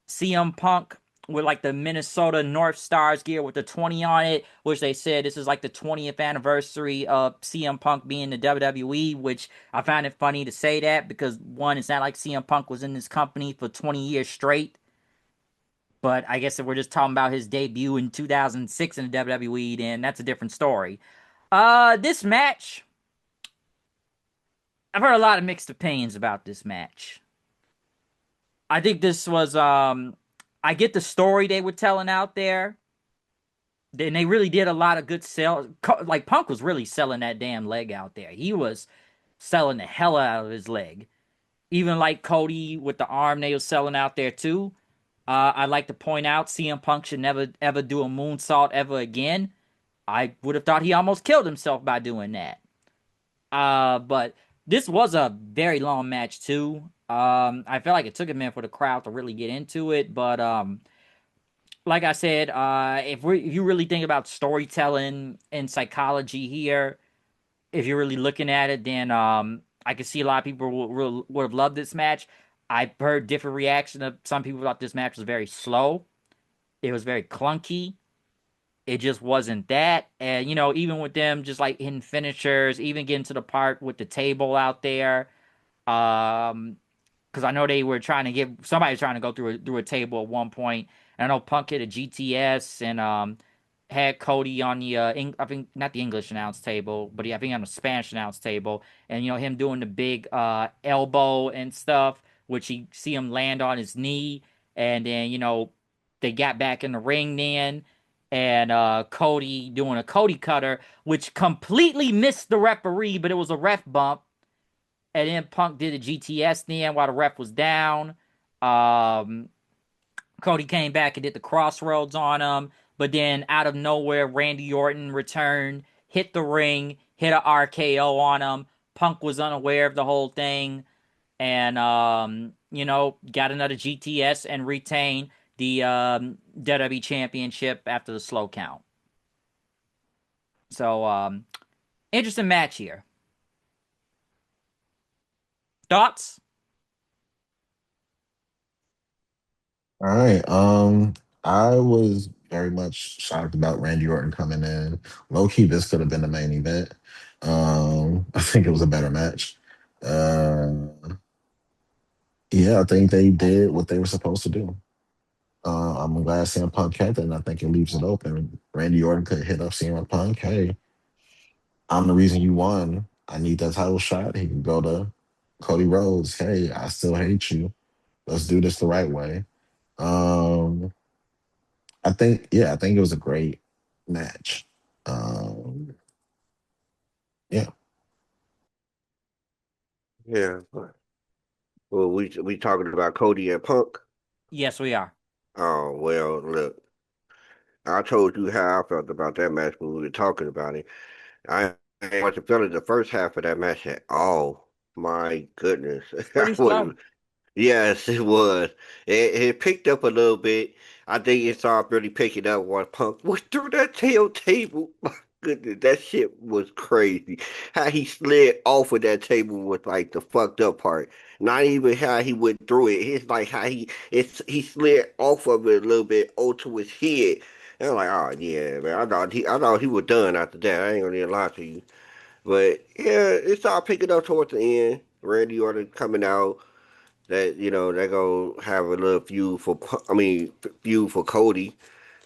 CM Punk with like the Minnesota North Stars gear with the 20 on it, which they said this is like the 20th anniversary of CM Punk being the WWE, which I find it funny to say that because one, it's not like CM Punk was in this company for 20 years straight. But I guess if we're just talking about his debut in 2006 in the WWE, then that's a different story. This match, I've heard a lot of mixed opinions about this match. I think this was I get the story they were telling out there. And they really did a lot of good sell. Like Punk was really selling that damn leg out there. He was selling the hell out of his leg. Even like Cody with the arm they was selling out there too. I'd like to point out CM Punk should never ever do a moonsault ever again. I would have thought he almost killed himself by doing that. But this was a very long match too. I felt like it took a minute for the crowd to really get into it, but like I said, if you really think about storytelling and psychology here, if you're really looking at it, then I can see a lot of people would have loved this match. I've heard different reaction of some people thought this match was very slow. It was very clunky. It just wasn't that. And even with them just like hitting finishers, even getting to the part with the table out there. Because I know they were trying to get somebody was trying to go through a table at one point. And I know Punk hit a GTS and had Cody on the I think not the English announce table, but I think on the Spanish announce table, and him doing the big elbow and stuff, which he see him land on his knee, and then they got back in the ring then. And Cody doing a Cody cutter, which completely missed the referee, but it was a ref bump. And then Punk did a GTS then while the ref was down. Um, Cody came back and did the crossroads on him. But then out of nowhere, Randy Orton returned, hit the ring, hit a RKO on him. Punk was unaware of the whole thing. And, got another GTS and retained the WWE Championship after the slow count. So, interesting match here. Thoughts? All right. I was very much shocked about Randy Orton coming in. Low key, this could have been the main event. I think it was a better match. Uh, yeah, I think they did what they were supposed to do. I'm glad CM Punk kept it, and I think it leaves it open. Randy Orton could hit up CM Punk. Hey, I'm the reason you won. I need that title shot. He can go to Cody Rhodes. Hey, I still hate you. Let's do this the right way. Um, I think it was a great match. Um, yeah. Yeah. Well, we talking about Cody and Punk. Yes, we are. Oh well, look, I told you how I felt about that match when we were talking about it. I wasn't feeling the first half of that match at all. My goodness, I Pretty slow. was. Yes, it was. It picked up a little bit. I think it started really picking up when Punk went through that tail table. My goodness, that shit was crazy. How he slid off of that table was like the fucked up part. Not even how he went through it. It's like how he slid off of it a little bit onto his head. And I'm like, oh yeah, man. I thought he was done after that. I ain't gonna even lie to you. But yeah, it started picking up towards the end. Randy Orton coming out that they're gonna have a little feud for feud for Cody.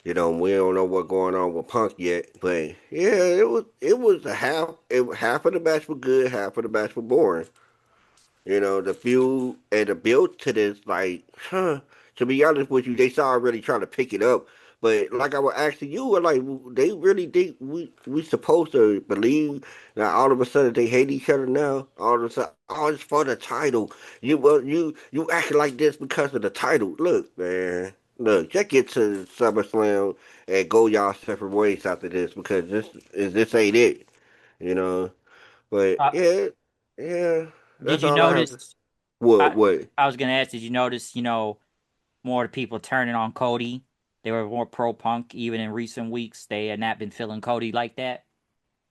We don't know what's going on with Punk yet, but yeah, it was half of the match was good, half of the match was boring. The feud and the build to this, like, to be honest with you, they started really trying to pick it up. But like I was asking you, like, they really think we supposed to believe that all of a sudden they hate each other now? All of a sudden, oh, it's for the title. You acting like this because of the title. Look, man, look, just get to SummerSlam and go y'all separate ways after this because this ain't it. You know. But Uh, yeah, yeah, did that's you all I have to. notice? What? I What? I was gonna ask, did you notice? More people turning on Cody. They were more pro Punk even in recent weeks. They had not been feeling Cody like that.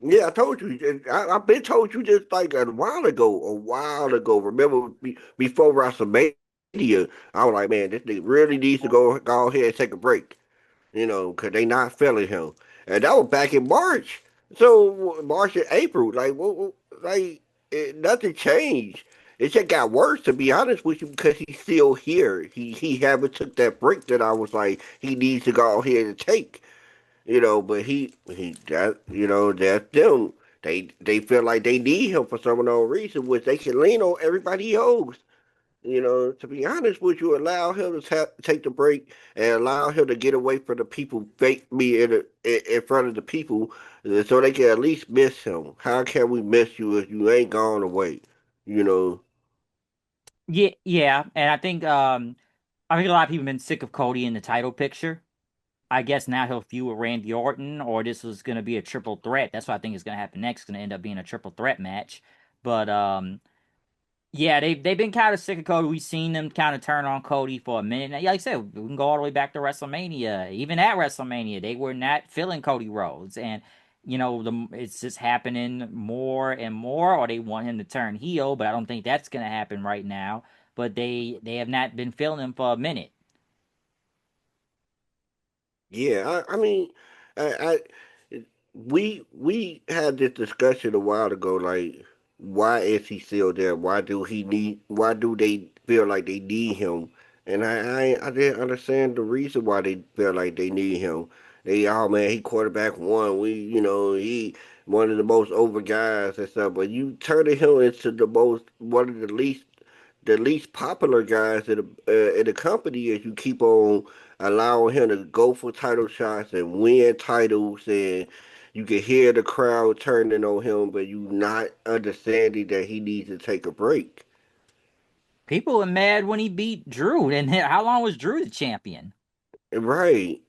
Yeah, I told you. I've been told you just like a while ago. A while ago. Remember before WrestleMania, I was like, man, this nigga really needs to go ahead and take a break. Because they not feeling him. And that was back in March. So March and April, like, nothing changed. It just got worse, to be honest with you, because he's still here. He haven't took that break that I was like he needs to go ahead and take. But he that that's them. They feel like they need him for some unknown reason, which they can lean on everybody else. To be honest with you, allow him to take the break and allow him to get away from the people, fake me in front of the people, so they can at least miss him. How can we miss you if you ain't gone away? You know, Yeah, yeah, and I think a lot of people have been sick of Cody in the title picture. I guess now he'll feud with Randy Orton, or this was going to be a triple threat. That's what I think is going to happen next. It's going to end up being a triple threat match. But yeah, they've been kind of sick of Cody. We've seen them kind of turn on Cody for a minute. Now, yeah, like I said, we can go all the way back to WrestleMania. Even at WrestleMania, they were not feeling Cody Rhodes, and it's just happening more and more. Or they want him to turn heel, but I don't think that's going to happen right now. But they have not been feeling him for a minute. yeah. I mean, we had this discussion a while ago. Like, why is he still there? Why do they feel like they need him? And I didn't understand the reason why they feel like they need him. Oh man, he quarterback one. He one of the most over guys and stuff. But you turning him into one of the least popular guys in the company as you keep on allowing him to go for title shots and win titles, and you can hear the crowd turning on him, but you not understanding that he needs to take a break. People were mad when he beat Drew. And how long was Drew the champion? Right.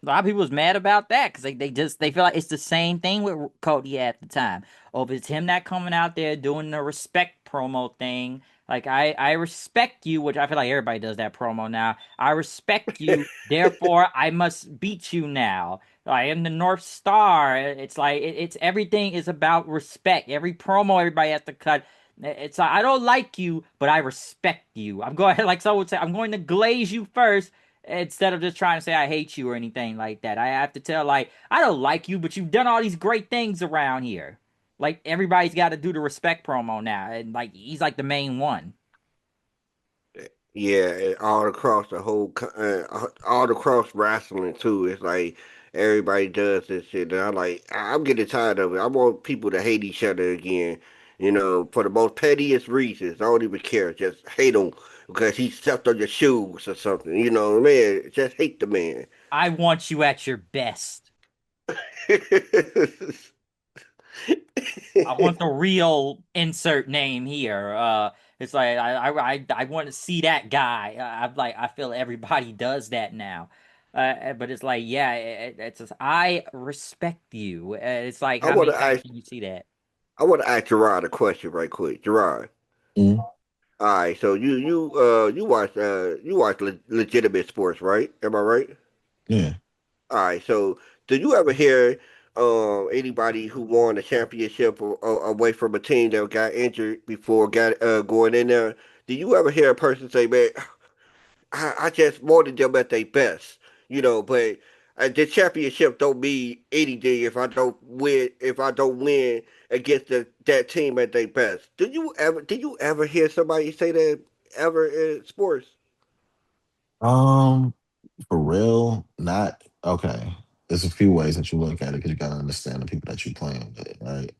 A lot of people was mad about that because they feel like it's the same thing with Cody at the time. Oh, if it's him not coming out there doing the respect promo thing, like I respect you, which I feel like everybody does that promo now. I respect you, therefore I must beat you now. I am the North Star. It's like it's everything is about respect. Every promo everybody has to cut. It's like I don't like you, but I respect you. I'm going like someone would say, I'm going to glaze you first instead of just trying to say I hate you or anything like that. I have to tell like I don't like you, but you've done all these great things around here. Like everybody's got to do the respect promo now, and like he's like the main one. Yeah, and all across wrestling too. It's like everybody does this shit. And I'm getting tired of it. I want people to hate each other again. For the most pettiest reasons. I don't even care. Just hate him because he stepped on your shoes or something. Man, just hate the man. I want you at your best. I want the real insert name here. It's like I want to see that guy. I'm like I feel everybody does that now. But it's like yeah, it's just, I respect you. It's like I how want many to times ask. can you see that? I want to ask Gerard a question right quick. Gerard. Mm, All right, so you watch legitimate sports, right? Am I right? yeah. All right. So, did you ever hear anybody who won a championship away from a team that got injured before got going in there? Did you ever hear a person say, "Man, I just wanted them at their best," but the championship don't mean anything if I don't win against that team at their best. Did you ever hear somebody say that ever in sports? Um, For real, not okay. There's a few ways that you look at it because you gotta understand the people that you playing with, right?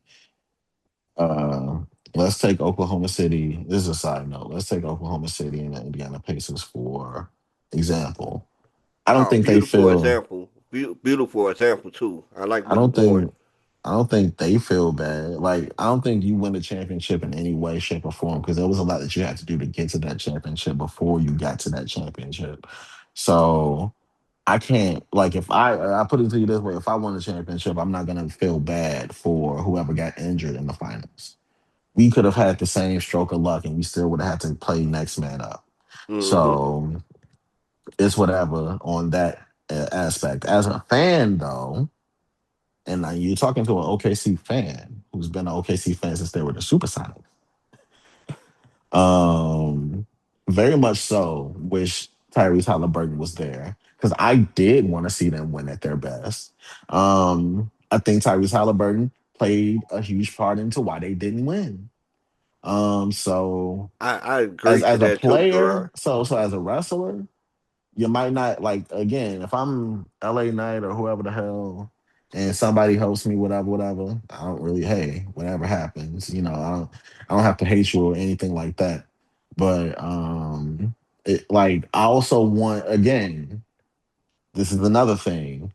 Uh, let's take Oklahoma City. This is a side note. Let's take Oklahoma City and the Indiana Pacers for example. I don't Oh, think they beautiful feel. example. Beautiful example too. I like I where you're don't going. think. I don't think they feel bad. Like I don't think you win the championship in any way, shape, or form because there was a lot that you had to do to get to that championship before you got to that championship. So I can't like if I put it to you this way: if I won the championship, I'm not gonna feel bad for whoever got injured in the finals. We could have had the same stroke of luck, and we still would have had to play next man up. Hmm. So it's whatever on that aspect. As a fan, though, and now you're talking to an OKC fan who's been an OKC fan since they were the Supersonics. Um, Very much so. Wish Tyrese Halliburton was there because I did want to see them win at their best. I think Tyrese Halliburton played a huge part into why they didn't win. So I as agree to a that too, player, Gerard. so as a wrestler, you might not like again if I'm LA Knight or whoever the hell and somebody helps me whatever I don't really hey whatever happens I don't have to hate you or anything like that but like I also want again this is another thing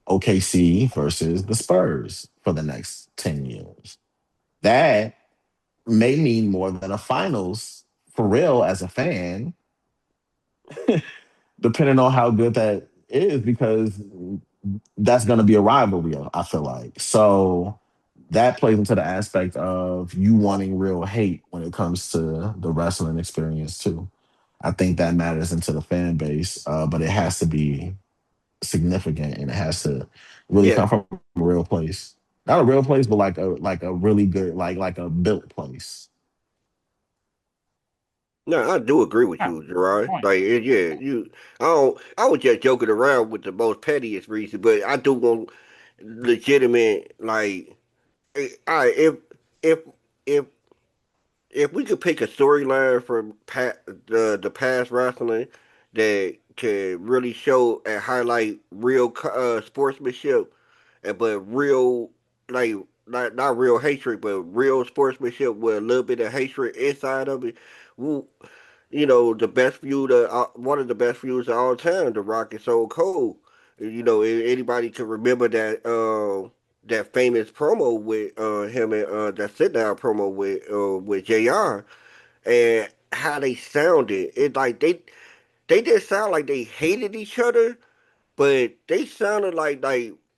OKC versus the Spurs for the next 10 years that may mean more than a finals for real as a fan depending on how good that is because that's going to be a rivalry, I feel like. So that plays into the aspect of you wanting real hate when it comes to the wrestling experience, too. I think that matters into the fan base, but it has to be significant and it has to really Yeah. come from a real place. Not a real place, but like a really good like a built place. No, I do agree with Yeah, you, Gerard. point. Like, yeah, you. I don't. I was just joking around with the most pettiest reason, but I do want legitimate. Like, all right, if if if we could pick a storyline from the past wrestling that can really show and highlight real sportsmanship, and but real like not real hatred, but real sportsmanship with a little bit of hatred inside of it. we, the best feud, one of the best feuds of all time, The Rock and Soul Cold. Anybody can remember that famous promo with him and that sit down promo with Jr. and how they sounded. It like they didn't sound like they hated each other, but they sounded like,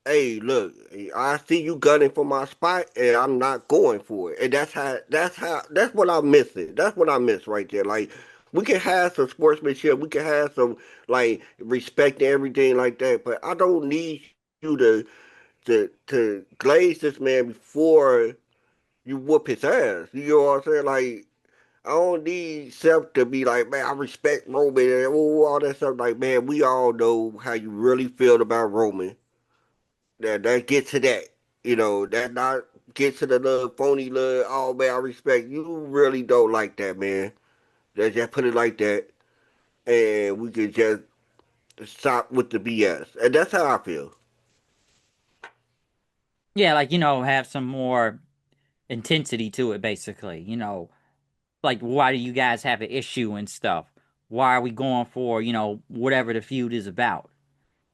hey, look, I see you gunning for my spot, and I'm not going for it. And that's what I'm missing. That's what I miss right there. Like we can have some sportsmanship, we can have some like respect and everything like that, but I don't need you to glaze this man before you whoop his ass. You know what I'm saying? Like I don't need Seth to be like, man, I respect Roman and all that stuff. Like, man, we all know how you really feel about Roman. That get to that. That not get to the little phony little, oh man, I respect you. Really don't like that, man. Just put it like that. And we can just stop with the BS. And that's how I feel. Yeah, like, have some more intensity to it, basically. Like, why do you guys have an issue and stuff? Why are we going for, whatever the feud is about?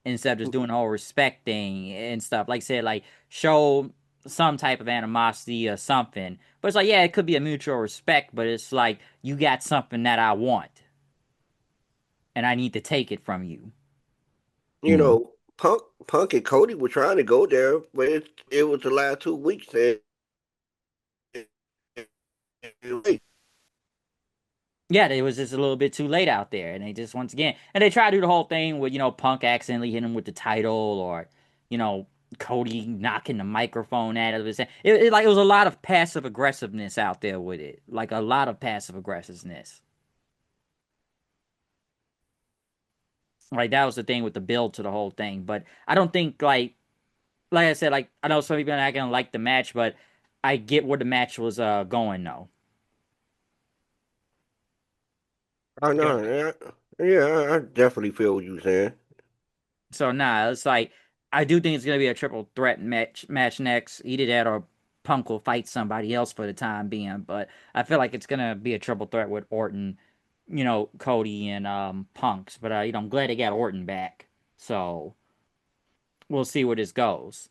Instead of just doing the whole respect thing and stuff. Like I said, like, show some type of animosity or something. But it's like, yeah, it could be a mutual respect, but it's like, you got something that I want, and I need to take it from you. Mm. Punk and Cody were trying to go there, but it was the last 2 weeks. And Yeah, it was just a little bit too late out there, and they just once again, and they try to do the whole thing with Punk accidentally hitting him with the title, or you know Cody knocking the microphone out of his hand. Like it was a lot of passive aggressiveness out there with it, like a lot of passive aggressiveness. Like that was the thing with the build to the whole thing, but I don't think like I said, like I know some people are not gonna like the match, but I get where the match was going though. I know, yeah, yeah, I definitely feel what you're saying. So nah, it's like I do think it's gonna be a triple threat match next. Either that or Punk will fight somebody else for the time being. But I feel like it's gonna be a triple threat with Orton, Cody and Punks. But I'm glad they got Orton back. So we'll see where this goes.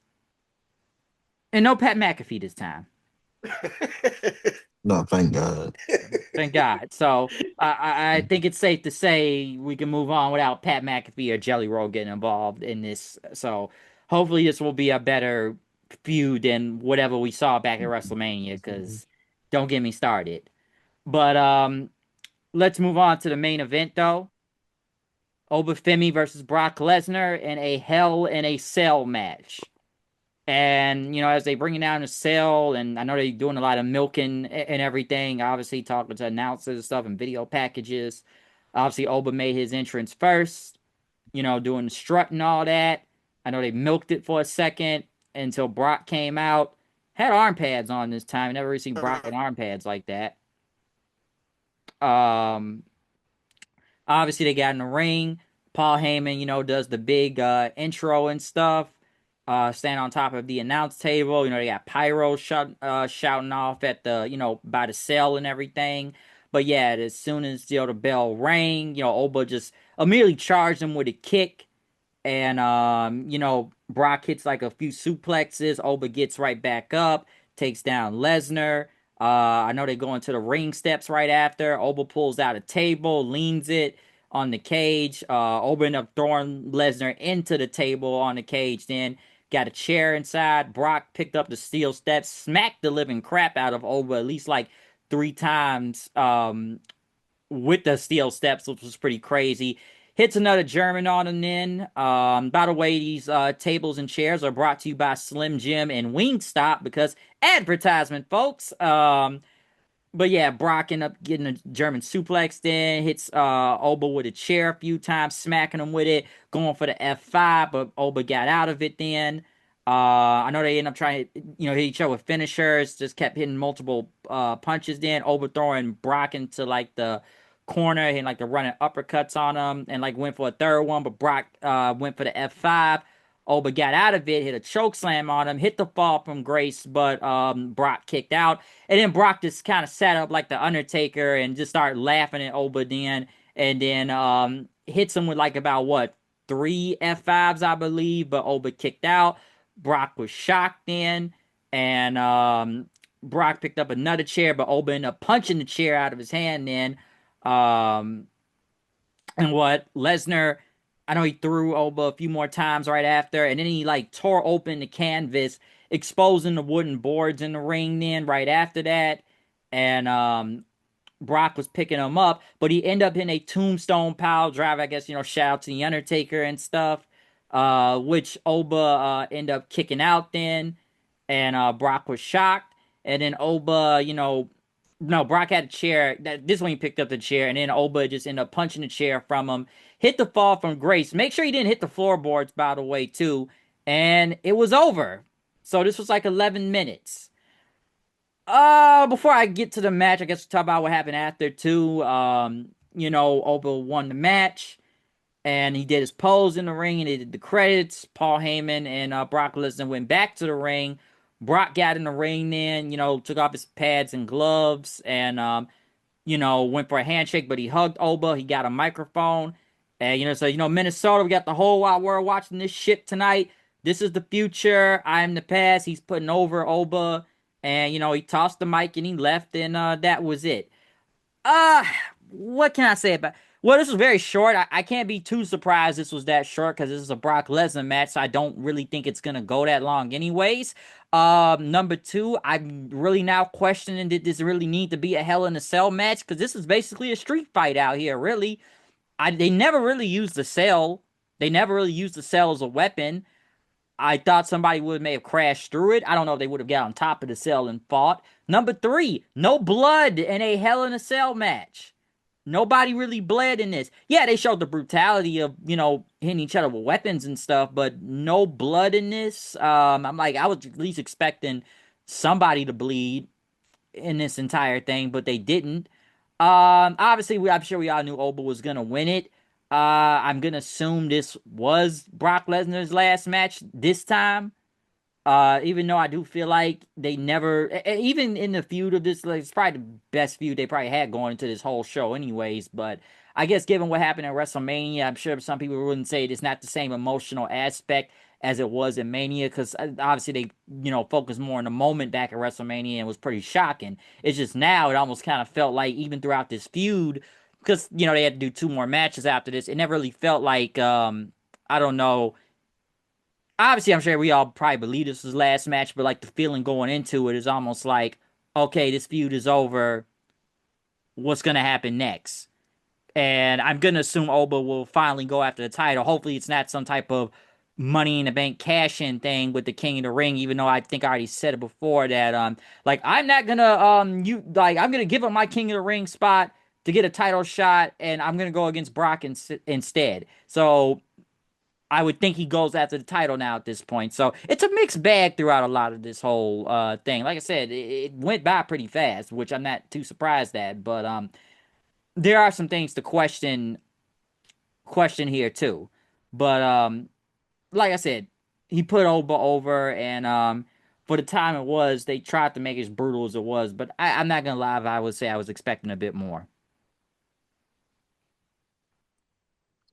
And no Pat McAfee this time. No, thank God. Thank God. So I think it's safe to say we can move on without Pat McAfee or Jelly Roll getting involved in this. So hopefully this will be a better feud than whatever we saw back at WrestleMania. Because don't get me started. But let's move on to the main event though. Femi versus Brock Lesnar in a Hell in a Cell match. And as they bring it down to sale, and I know they're doing a lot of milking and everything, obviously talking to announcers and stuff and video packages. Obviously, Oba made his entrance first, doing the strut and all that. I know they milked it for a second until Brock came out. Had arm pads on this time. Never really seen Brock with arm pads like that. Um, Obviously, they got in the ring. Paul Heyman, does the big intro and stuff. Stand on top of the announce table. They got pyro shouting off at the, by the cell and everything. But yeah, as soon as the bell rang, Oba just immediately charged him with a kick. And, Brock hits like a few suplexes. Oba gets right back up, takes down Lesnar. I know they go into the ring steps right after. Oba pulls out a table, leans it on the cage. Oba ended up throwing Lesnar into the table on the cage. Then got a chair inside. Brock picked up the steel steps, smacked the living crap out of Oba at least like 3 times with the steel steps, which was pretty crazy. Hits another German on him then. By the way, these tables and chairs are brought to you by Slim Jim and Wingstop because advertisement, folks. But yeah, Brock ended up getting a German suplex then, hits Oba with a chair a few times, smacking him with it, going for the F5, but Oba got out of it then. I know they ended up trying to, hit each other with finishers, just kept hitting multiple punches then, overthrowing Brock into like the corner, hitting like the running uppercuts on him, and like went for a third one, but Brock went for the F5. Oba got out of it, hit a choke slam on him, hit the fall from Grace, but Brock kicked out. And then Brock just kind of sat up like the Undertaker and just started laughing at Oba then. And then hits him with like about what, 3 F5s, I believe. But Oba kicked out. Brock was shocked then. And Brock picked up another chair, but Oba ended up punching the chair out of his hand then. And what Lesnar, I know he threw Oba a few more times right after, and then he like tore open the canvas, exposing the wooden boards in the ring. Then right after that, and Brock was picking him up, but he ended up in a tombstone pile driver. I guess shout out to the Undertaker and stuff, which Oba ended up kicking out then, and Brock was shocked, and then Oba, no, Brock had a chair. This one he picked up the chair, and then Oba just ended up punching the chair from him. Hit the fall from Grace. Make sure he didn't hit the floorboards, by the way, too. And it was over. So this was like 11 minutes. Before I get to the match, I guess we'll talk about what happened after, too. Oba won the match. And he did his pose in the ring, and he did the credits. Paul Heyman and Brock Lesnar went back to the ring. Brock got in the ring then, took off his pads and gloves and, went for a handshake, but he hugged Oba. He got a microphone. And, so, Minnesota, we got the whole wide world watching this shit tonight. This is the future. I am the past. He's putting over Oba. And, he tossed the mic and he left, and that was it. What can I say about? Well, this was very short. I can't be too surprised this was that short because this is a Brock Lesnar match, so I don't really think it's gonna go that long, anyways. Number two, I'm really now questioning did this really need to be a Hell in a Cell match because this is basically a street fight out here. Really, they never really used the cell. They never really used the cell as a weapon. I thought somebody may have crashed through it. I don't know if they would have got on top of the cell and fought. Number three, no blood in a Hell in a Cell match. Nobody really bled in this. Yeah, they showed the brutality of, hitting each other with weapons and stuff, but no blood in this. I'm like, I was at least expecting somebody to bleed in this entire thing, but they didn't. Obviously, I'm sure we all knew Oba was gonna win it. I'm gonna assume this was Brock Lesnar's last match this time. Even though I do feel like they never, even in the feud of this, like, it's probably the best feud they probably had going into this whole show, anyways. But I guess given what happened at WrestleMania, I'm sure some people wouldn't say it's not the same emotional aspect as it was in Mania, because obviously they, focused more on the moment back at WrestleMania and was pretty shocking. It's just now it almost kind of felt like even throughout this feud, because they had to do two more matches after this, it never really felt like I don't know, obviously I'm sure we all probably believe this was the last match, but like the feeling going into it is almost like, okay, this feud is over. What's gonna happen next? And I'm gonna assume Oba will finally go after the title. Hopefully, it's not some type of Money in the Bank cash in thing with the King of the Ring. Even though I think I already said it before that like I'm not gonna I'm gonna give up my King of the Ring spot to get a title shot, and I'm gonna go against Brock instead. So I would think he goes after the title now at this point. So it's a mixed bag throughout a lot of this whole thing. Like I said, it went by pretty fast, which I'm not too surprised at. But there are some things to question here too. But like I said, he put Oba over, and for the time it was, they tried to make it as brutal as it was. But I'm not gonna lie, I would say I was expecting a bit more.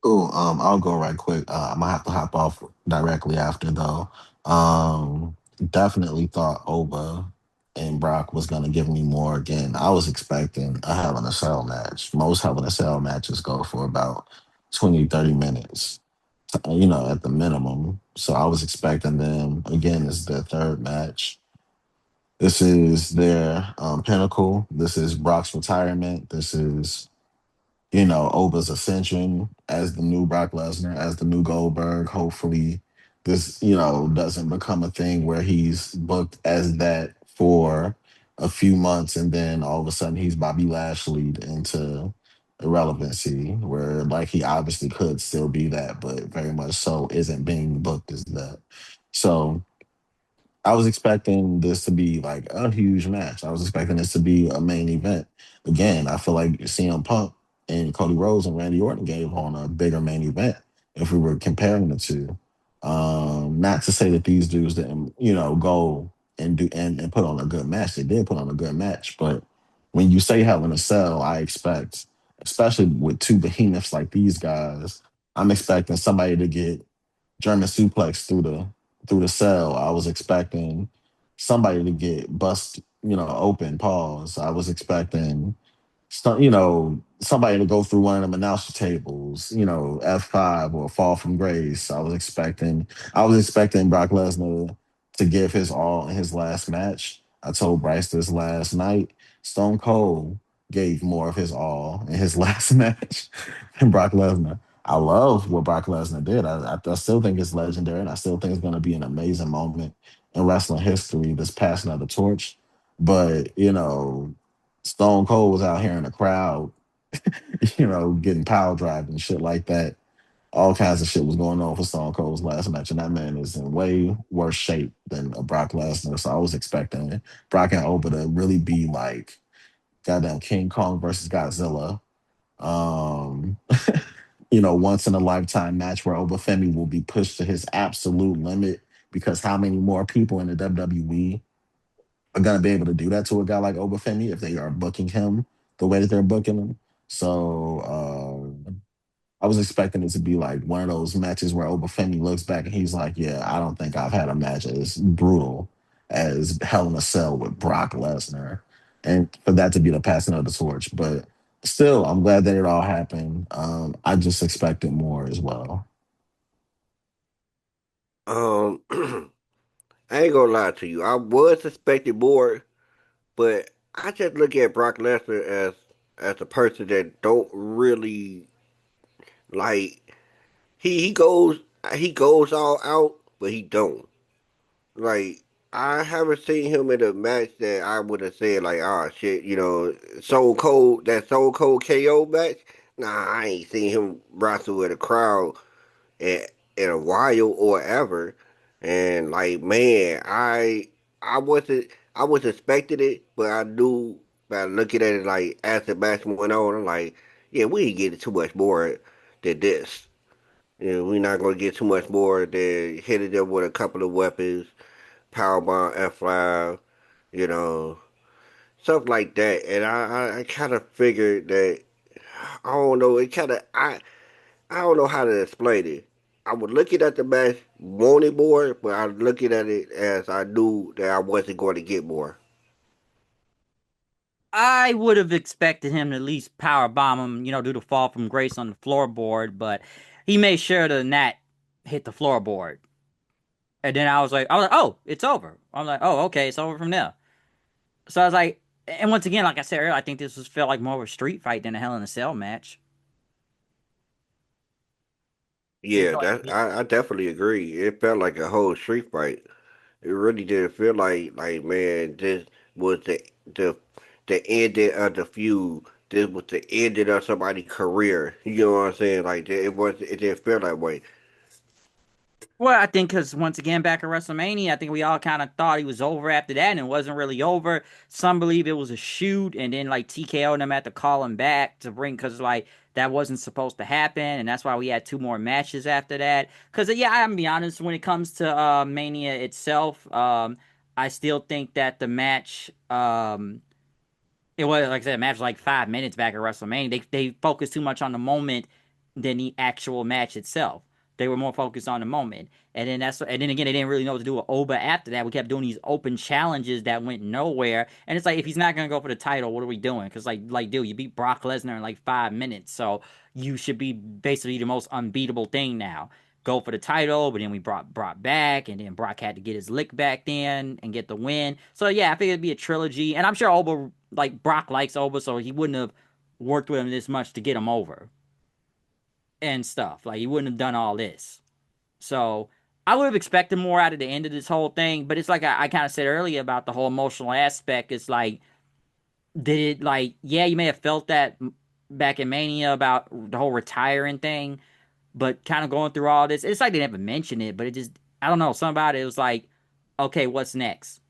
Cool. I'll go right quick. I'm gonna have to hop off directly after though. Definitely thought Oba and Brock was gonna give me more again. I was expecting a Hell in a Cell match. Most Hell in a Cell matches go for about 20, 30 minutes, at the minimum. So I was expecting them again. This is their third match. This is their pinnacle. This is Brock's retirement. This is Oba's ascension as the new Brock Lesnar, as the new Goldberg. Hopefully, this, doesn't become a thing where he's booked as that for a few months and then all of a sudden he's Bobby Lashley into irrelevancy, where like he obviously could still be that, but very much so isn't being booked as that. So I was expecting this to be like a huge match. I was expecting this to be a main event. Again, I feel like CM Punk and Cody Rhodes and Randy Orton gave on a bigger main event if we were comparing the two. Not to say that these dudes didn't, go and do and put on a good match. They did put on a good match, but when you say Hell in a Cell, I expect, especially with two behemoths like these guys, I'm expecting somebody to get German suplex through the cell. I was expecting somebody to get bust, open. Pause. I was expecting somebody to go through one of them announcer tables, F5 or fall from grace. I was expecting Brock Lesnar to give his all in his last match. I told Bryce this last night. Stone Cold gave more of his all in his last match than Brock Lesnar. I love what Brock Lesnar did. I still think it's legendary, and I still think it's going to be an amazing moment in wrestling history. This passing of the torch, but Stone Cold was out here in the crowd, getting power drive and shit like that. All kinds of shit was going on for Stone Cold's last match, and that man is in way worse shape than a Brock Lesnar. So I was expecting Brock and Oba to really be like goddamn King Kong versus Godzilla. Um, once in a lifetime match where Oba Femi will be pushed to his absolute limit because how many more people in the WWE are gonna be able to do that to a guy like Obafemi if they are booking him the way that they're booking him. So I was expecting it to be like one of those matches where Obafemi looks back and he's like, "Yeah, I don't think I've had a match as brutal as Hell in a Cell with Brock Lesnar," and for that to be the passing of the torch. But still, I'm glad that it all happened. I just expected more as well. I ain't gonna lie to you. I was expecting more, but I just look at Brock Lesnar as a person that don't really like. He goes all out, but he don't. Like I haven't seen him in a match that I would have said like, oh shit, Soul Cold KO match. Nah, I ain't seen him wrestle with a crowd in, in a while or ever. And like, man, I was expecting it, but I knew by looking at it like as the match went on, I'm like, yeah, we ain't getting too much more. than this. We're not going to get too much more than hitting them with a couple of weapons, powerbomb, F5, you know, stuff like that. And I kind of figured that I don't know. It kind of I don't know how to explain it. I was looking at the match wanting more, but I was looking at it as I knew that I wasn't going to get more. I would have expected him to at least power bomb him, do the fall from grace on the floorboard, but he made sure to not hit the floorboard. And then I was like, oh, it's over. I'm like, oh, okay, it's over from there. So I was like, and once again, like I said earlier, I think this was felt like more of a street fight than a Hell in a Cell match. It Yeah, felt that like, I definitely agree. It felt like a whole street fight. It really did feel like man, this was the the ending of the feud. This was the ending of somebody's career. You know what I'm saying? Like it didn't feel that way. well, I think because once again, back at WrestleMania, I think we all kind of thought he was over after that, and it wasn't really over. Some believe it was a shoot, and then like TKO and them had to call him back to bring because like that wasn't supposed to happen, and that's why we had two more matches after that. Because yeah, I'm gonna be honest, when it comes to Mania itself, I still think that the match it was like I said, a match was like 5 minutes back at WrestleMania. They focused too much on the moment than the actual match itself. They were more focused on the moment, and then again they didn't really know what to do with Oba after that. We kept doing these open challenges that went nowhere, and it's like if he's not gonna go for the title, what are we doing? Because dude, you beat Brock Lesnar in like 5 minutes, so you should be basically the most unbeatable thing now. Go for the title, but then we brought Brock back, and then Brock had to get his lick back then and get the win. So yeah, I figured it'd be a trilogy, and I'm sure Oba like Brock likes Oba, so he wouldn't have worked with him this much to get him over and stuff. Like he wouldn't have done all this. So I would have expected more out of the end of this whole thing, but it's like I kind of said earlier about the whole emotional aspect. It's like, did it like, yeah, you may have felt that back in Mania about the whole retiring thing, but kind of going through all this, it's like they never mentioned it, but it just, I don't know, something about it was like, okay, what's next?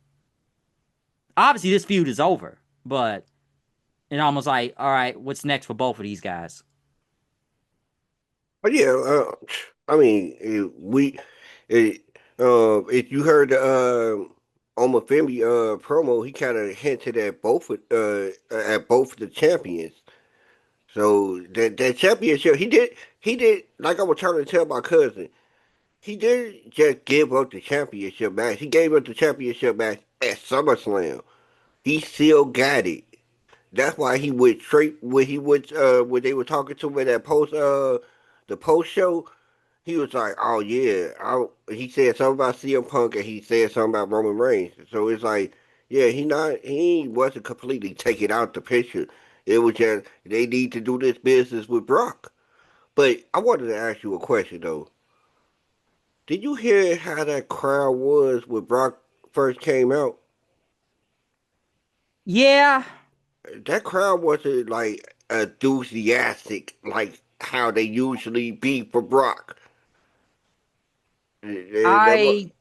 Obviously, this feud is over, but it almost like, all right, what's next for both of these guys? But yeah, I mean, it, if you heard the Oma Femi promo, he kind of hinted at both the champions. So that championship, he did like I was trying to tell my cousin. He didn't just give up the championship match. He gave up the championship match at SummerSlam. He still got it. That's why he went straight when they were talking to him in that the post show. He was like, "Oh yeah," he said something about CM Punk and he said something about Roman Reigns. So it's like, yeah, he wasn't completely taken out the picture. It was just they need to do this business with Brock. But I wanted to ask you a question though. Did you hear how that crowd was when Brock first came out? Yeah, That crowd wasn't like enthusiastic like how they usually be for Brock. That was, I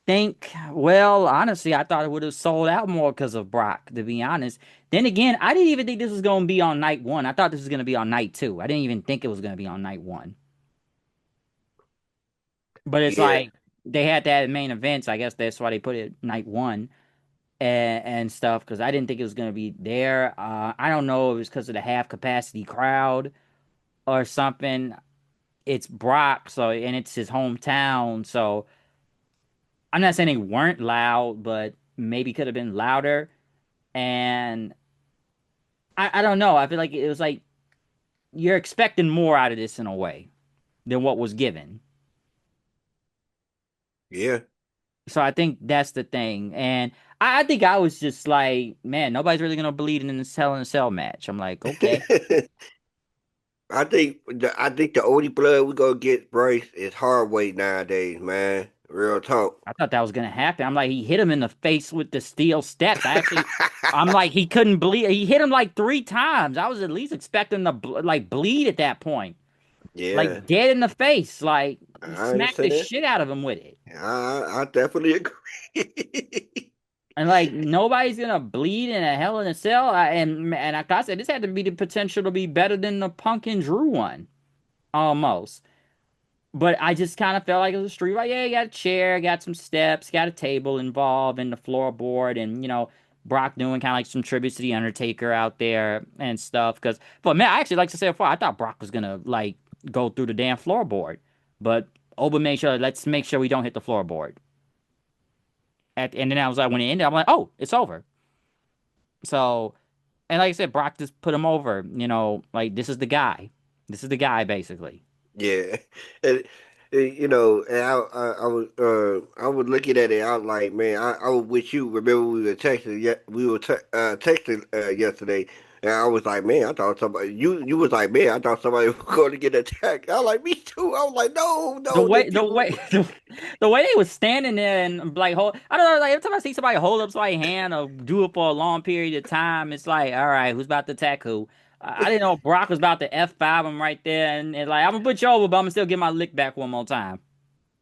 think, well, honestly, I thought it would have sold out more because of Brock, to be honest. Then again, I didn't even think this was going to be on night one. I thought this was going to be on night two. I didn't even think it was going to be on night one. But it's yeah, like they had to have main events. I guess that's why they put it night one and stuff because I didn't think it was going to be there. I don't know if it was because of the half capacity crowd or something. It's Brock, so and it's his hometown, so I'm not saying they weren't loud, but maybe could have been louder. And I don't know. I feel like it was like you're expecting more out of this in a way than what was given. yeah. So I think that's the thing. And I think I was just like, man, nobody's really gonna believe in this Hell in a Cell match. I'm like, okay. I think the only blood we gonna get Bryce is hard weight nowadays, man. Real talk. I thought that was gonna happen. I'm like, he hit him in the face with the steel steps. I'm like, he couldn't bleed. He hit him like 3 times. I was at least expecting to like bleed at that point, Yeah, like dead in the face. Like he I smacked the understand. shit out of him with it. I definitely agree. And like nobody's gonna bleed in a Hell in a Cell. And like I said, this had to be the potential to be better than the Punk and Drew one. almost. But I just kind of felt like it was a street. Like, yeah, you got a chair, got some steps, got a table involved in the floorboard, and Brock doing kind of like some tributes to the Undertaker out there and stuff. But man, I actually like to say before, I thought Brock was gonna like go through the damn floorboard, but Oba made sure. Let's make sure we don't hit the floorboard. And then I was like, when it ended, I'm like, oh, it's over. So, and like I said, Brock just put him over. Like this is the guy. This is the guy, basically. Yeah, and, and I was looking at it. I was like, man, I was with you. Remember we were texting? Yeah, we were texting yesterday, and I was like, man, I thought somebody. You was like, man, I thought somebody was going to get attacked. I was like, me too. I was like, no, The no, the way, the few. way, the way they was standing there and like hold, I don't know, like every time I see somebody hold up somebody's hand or do it for a long period of time, it's like, all right, who's about to attack who? I didn't know Brock was about to F5 him right there, and like I'm gonna put you over, but I'm gonna still get my lick back one more time.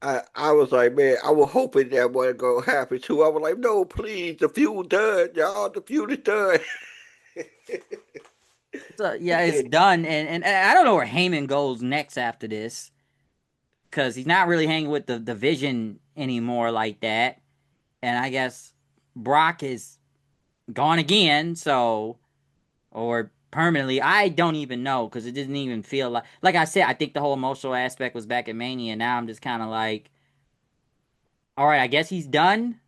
I was like, man, I was hoping that wasn't gonna happen too. I was like, no, please, the feud done, y'all. The feud is done. So yeah, it's done, and I don't know where Heyman goes next after this because he's not really hanging with the division anymore like that, and I guess Brock is gone again, so. Or permanently. I don't even know because it didn't even feel like I said. I think the whole emotional aspect was back at Mania. And now I'm just kind of like, all right, I guess he's done.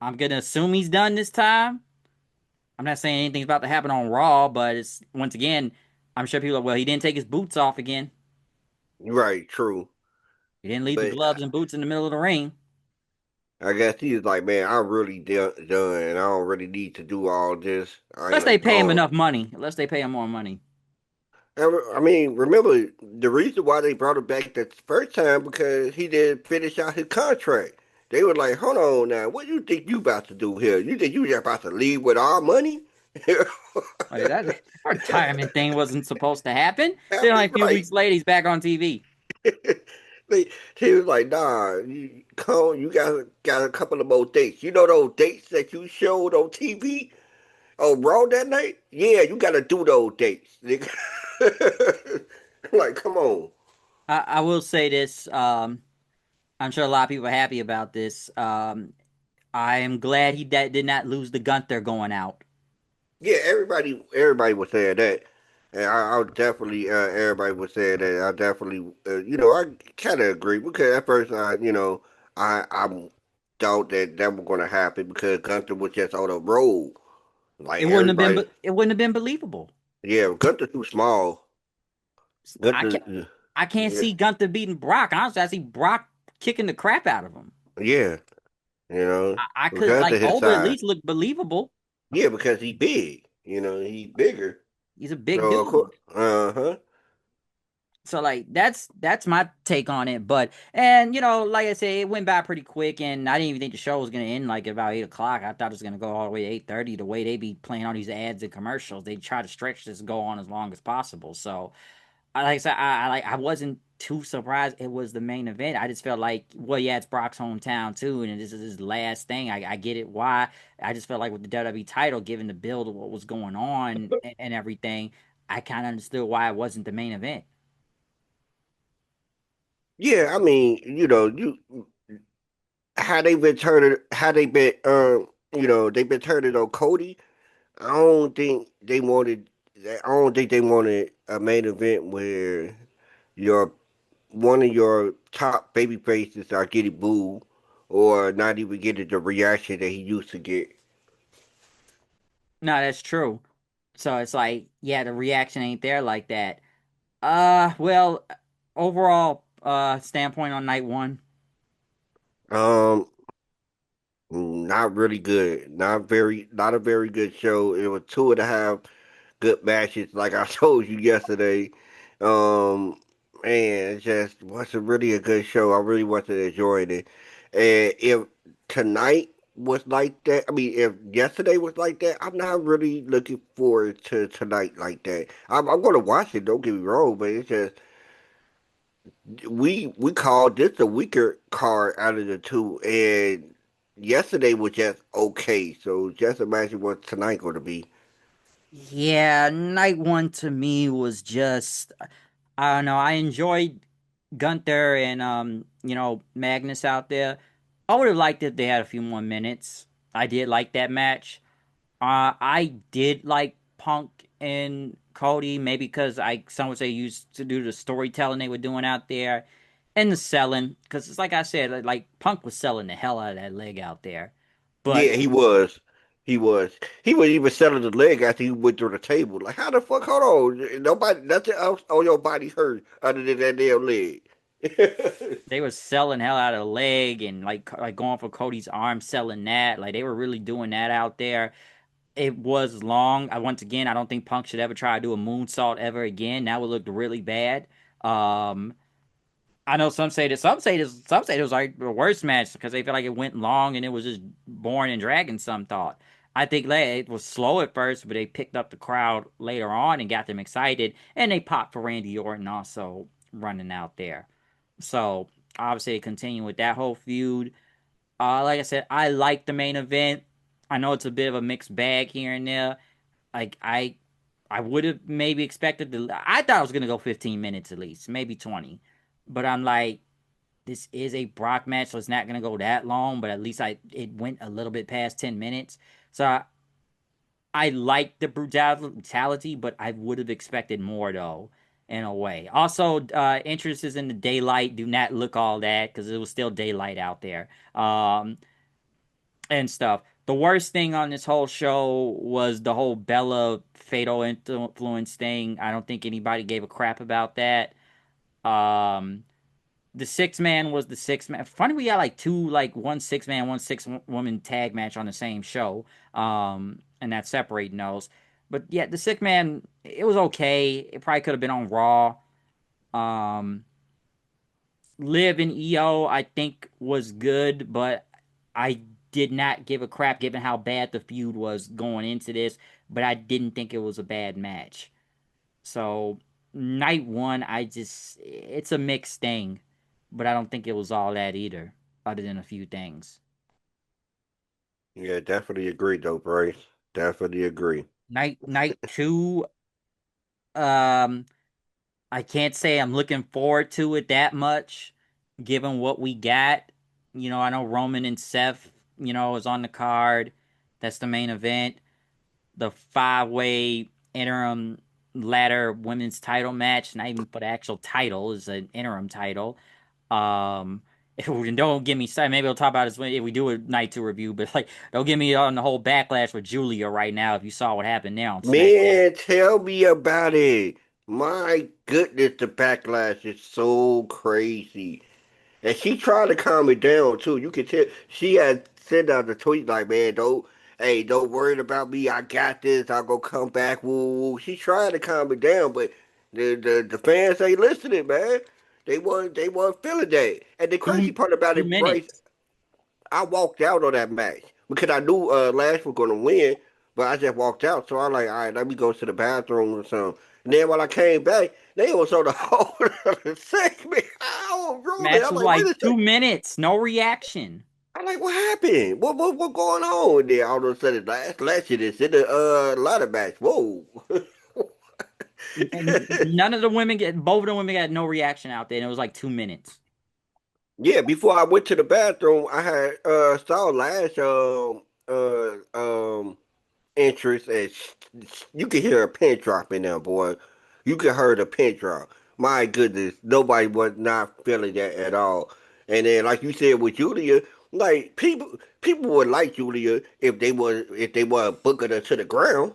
I'm gonna assume he's done this time. I'm not saying anything's about to happen on Raw, but it's once again, I'm sure people are, well, he didn't take his boots off again. Right, true. He didn't leave the But gloves and boots in the middle of the ring. I guess he was like, man, I'm really done, and I don't really need to do all this. Unless they I'm pay him gone. enough money. Unless they pay him more money. I mean, remember the reason why they brought him back the first time because he didn't finish out his contract. They were like, hold on now, what you think you about to do here? You think you just about to leave with our money? Like that retirement thing wasn't supposed to happen. Then Happy like a few right. weeks later, he's back on TV. He was like, nah, you come, you got a couple of more dates. You know those dates that you showed on TV? Oh, Raw that night? Yeah, you gotta do those dates, nigga. Like, come on. I will say this. I'm sure a lot of people are happy about this. I am glad he did not lose the Gunther going out. Yeah, everybody was saying that, and I definitely everybody was saying that. I definitely, I kind of agree because at first, I thought that was gonna happen because Gunther was just on a roll. Like everybody, It wouldn't have been believable. yeah, Gunther too small. I Gunther, can't I can't yeah, see Gunther beating Brock. Honestly, I see Brock kicking the crap out of him. yeah, I could like Gunther his Oba at size. least look believable. Yeah, because he big. He's bigger. He's a big So of course, dude. uh-huh. So like that's my take on it. But and like I said, it went by pretty quick, and I didn't even think the show was gonna end like about 8 o'clock. I thought it was gonna go all the way to 8:30. The way they be playing all these ads and commercials, they try to stretch this go on as long as possible. So like I said, I wasn't too surprised it was the main event. I just felt like, well, yeah, it's Brock's hometown too, and this is his last thing. I get it why. I just felt like with the WWE title, given the build of what was going on and everything, I kind of understood why it wasn't the main event. Yeah, I mean, how they been they've been turning on Cody. I don't think they wanted I don't think they wanted a main event where your one of your top baby faces are getting booed or not even getting the reaction that he used to get. No, that's true. So it's like, yeah, the reaction ain't there like that. Well, overall, standpoint on night one. Um, not really good. Not a very good show. It was 2.5 good matches, like I told you yesterday. Um, Man, it just wasn't really a good show. I really wasn't enjoying it. And if tonight was like that, I mean, if yesterday was like that, I'm not really looking forward to tonight like that. I'm gonna watch it. Don't get me wrong, but it's just we called this a weaker card out of the two, and yesterday was just okay. So just imagine what tonight gonna be. Yeah, night one to me was just. I don't know. I enjoyed Gunther and Magnus out there. I would have liked if they had a few more minutes. I did like that match. I did like Punk and Cody, maybe because some would say used to do the storytelling they were doing out there and the selling. Because it's like I said, like Punk was selling the hell out of that leg out there. But Yeah, he was. He was. He was even selling the leg after he went through the table. Like, how the fuck? Hold on. Nobody, nothing else on your body hurt other than that damn leg. they were selling hell out of the leg and like going for Cody's arm, selling that. Like they were really doing that out there. It was long. Once again, I don't think Punk should ever try to do a moonsault ever again. That would look really bad. Um, I know some say it was like the worst match because they feel like it went long and it was just boring and dragging. Some thought. I think it was slow at first, but they picked up the crowd later on and got them excited, and they popped for Randy Orton also running out there. So obviously, they continue with that whole feud. Like I said, I like the main event. I know it's a bit of a mixed bag here and there. Like I would have maybe expected to. I thought it was gonna go 15 minutes at least, maybe 20. But I'm like, this is a Brock match, so it's not gonna go that long. But at least it went a little bit past 10 minutes. So I like the brutality, but I would have expected more though. In a way. Also, entrances in the daylight do not look all that because it was still daylight out there. And stuff. The worst thing on this whole show was the whole Bella fatal influence thing. I don't think anybody gave a crap about that. Um, the six man was the six man. Funny, we got like two, like one six man, one six woman tag match on the same show. And that's separating those. But yeah, the six man, it was okay. It probably could have been on Raw. Um, Liv and EO, I think, was good, but I did not give a crap given how bad the feud was going into this. But I didn't think it was a bad match. So night one, it's a mixed thing, but I don't think it was all that either, other than a few things. Yeah, definitely agree though, Bryce. Definitely agree. Night two, um, I can't say I'm looking forward to it that much, given what we got. I know Roman and Seth, is on the card. That's the main event. The five-way interim ladder women's title match, not even for the actual title, is an interim title. Um, don't get me started. Maybe we'll talk about this if we do a night two review. But like, don't get me on the whole backlash with Julia right now. If you saw what happened there on SmackDown, Man, tell me about it. My goodness, the backlash is so crazy. And she tried to calm it down too. You can tell she had sent out the tweet like, "Man, don't worry about me. I got this. I'll go come back." Woo, woo. She tried to calm it down, but the fans ain't listening, man. They weren't feeling that. And the crazy two part about two it, Bryce, minutes. I walked out on that match because I knew Lash was gonna win, but I just walked out. So I like, all right, let me go to the bathroom or something. And then when I came back, they was on the whole other segment. I was rolling. Match I'm was like, wait like a two second. minutes, no reaction. I'm like, what happened? What going on? And then all of a sudden, last year is in the ladder match. Whoa. And none of the women both of the women got no reaction out there, and it was like 2 minutes. Yeah, before I went to the bathroom, I had saw Lash interest, and you could hear a pin drop in there, boy. You could hear the pin drop. My goodness, nobody was not feeling that at all. And then, like you said with Julia, like people would like Julia if they were booking her to the ground.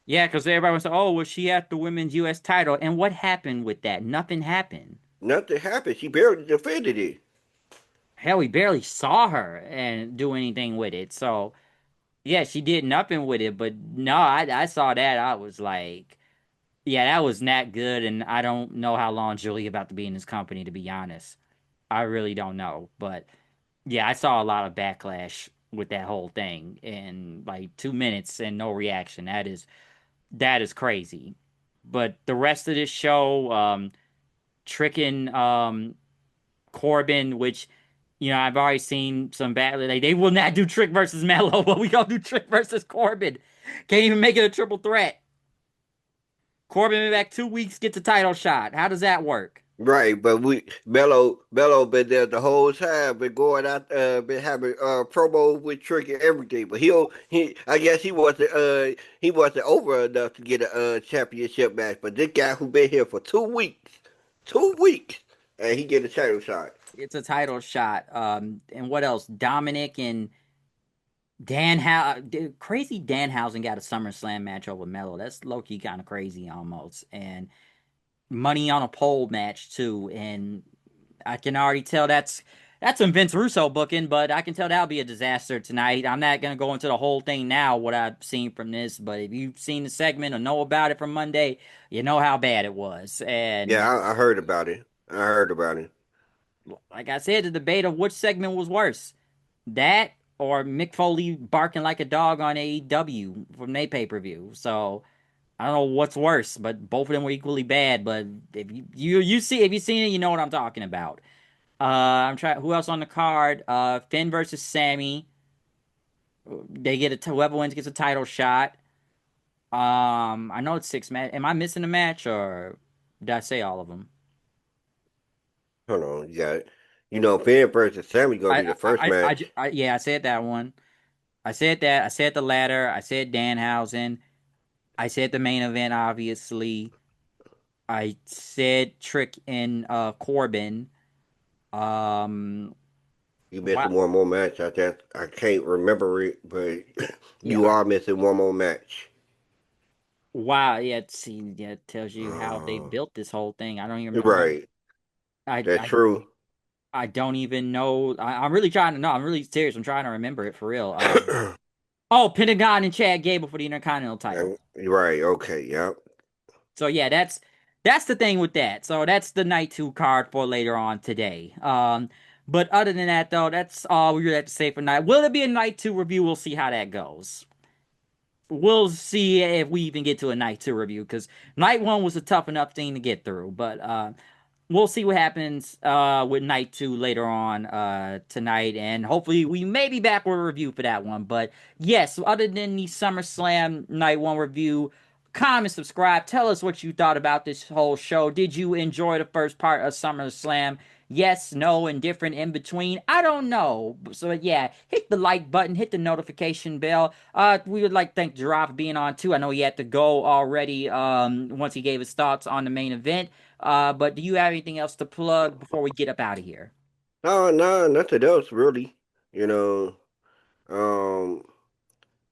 Yeah, because everybody was like, "Oh, was she at the women's U.S. title?" And what happened with that? Nothing happened. Nothing happened. She barely defended it. Hell, we barely saw her and do anything with it. So yeah, she did nothing with it. But no, I saw that. I was like, yeah, that was not good. And I don't know how long Julie about to be in this company. To be honest, I really don't know. But yeah, I saw a lot of backlash with that whole thing in like 2 minutes and no reaction. That is crazy. But the rest of this show, tricking Corbin, which I've already seen some bad. Like, they will not do Trick versus Mello, but we gonna do Trick versus Corbin. Can't even make it a triple threat. Corbin been back 2 weeks, gets a title shot. How does that work? Right, but we Mello been there the whole time, been going out, been having promo with Trick and everything. But he I guess he wasn't over enough to get a championship match. But this guy who been here for 2 weeks, and he get a title shot. It's a title shot. And what else? Dominic and crazy Danhausen got a SummerSlam match over Mello. That's low key kind of crazy almost. And money on a pole match too. And I can already tell that's some Vince Russo booking, but I can tell that'll be a disaster tonight. I'm not gonna go into the whole thing now, what I've seen from this, but if you've seen the segment or know about it from Monday, you know how bad it was. And Yeah, I heard about it. I heard about it. like I said, the debate of which segment was worse, that or Mick Foley barking like a dog on AEW from their pay-per-view. So I don't know what's worse, but both of them were equally bad. But if you seen it, you know what I'm talking about. I'm trying. Who else on the card? Finn versus Sammy. They get whoever wins gets a title shot. I know it's 6 match. Am I missing a match or did I say all of them? Hold on, you got it. You know, Finn versus Sammy gonna be the first match. Yeah, I said that one. I said that. I said the ladder. I said Danhausen. I said the main event, obviously. I said Trick and Corbin. Um, You wow, missing one more match. I can't remember it, but you yeah, are missing one more match. wow, yeah. See, yeah, it tells you how they Uh, built this whole thing. I don't even. right, I, that's I, true. I don't even know. I'm really trying to know. I'm really serious. I'm trying to remember it for real. Oh, Pentagon and Chad Gable for the Intercontinental title. Right, okay, yep. So yeah, that's the thing with that. So that's the night two card for later on today. But other than that though, that's all we really have to say for night. Will it be a night two review? We'll see how that goes. We'll see if we even get to a night two review because night one was a tough enough thing to get through. But we'll see what happens with night two later on tonight, and hopefully we may be back with a review for that one. But yes, other than the SummerSlam night one review, comment, subscribe, tell us what you thought about this whole show. Did you enjoy the first part of SummerSlam? Yes, no, indifferent, in between. I don't know. So yeah, hit the like button, hit the notification bell. We would like to thank Gerard for being on too. I know he had to go already. Once he gave his thoughts on the main event. But do you have anything else to plug before we get up out of here? No, no, nothing else really. You know, um,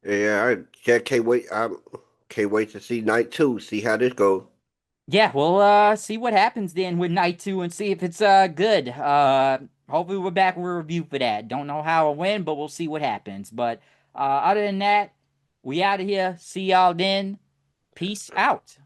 yeah, can't wait. I can't wait to see night two. See how this goes. Yeah, we'll see what happens then with night two and see if it's good. Hopefully we're back with a review for that. Don't know how or when, but we'll see what happens. But other than that, we out of here. See y'all then. Peace out.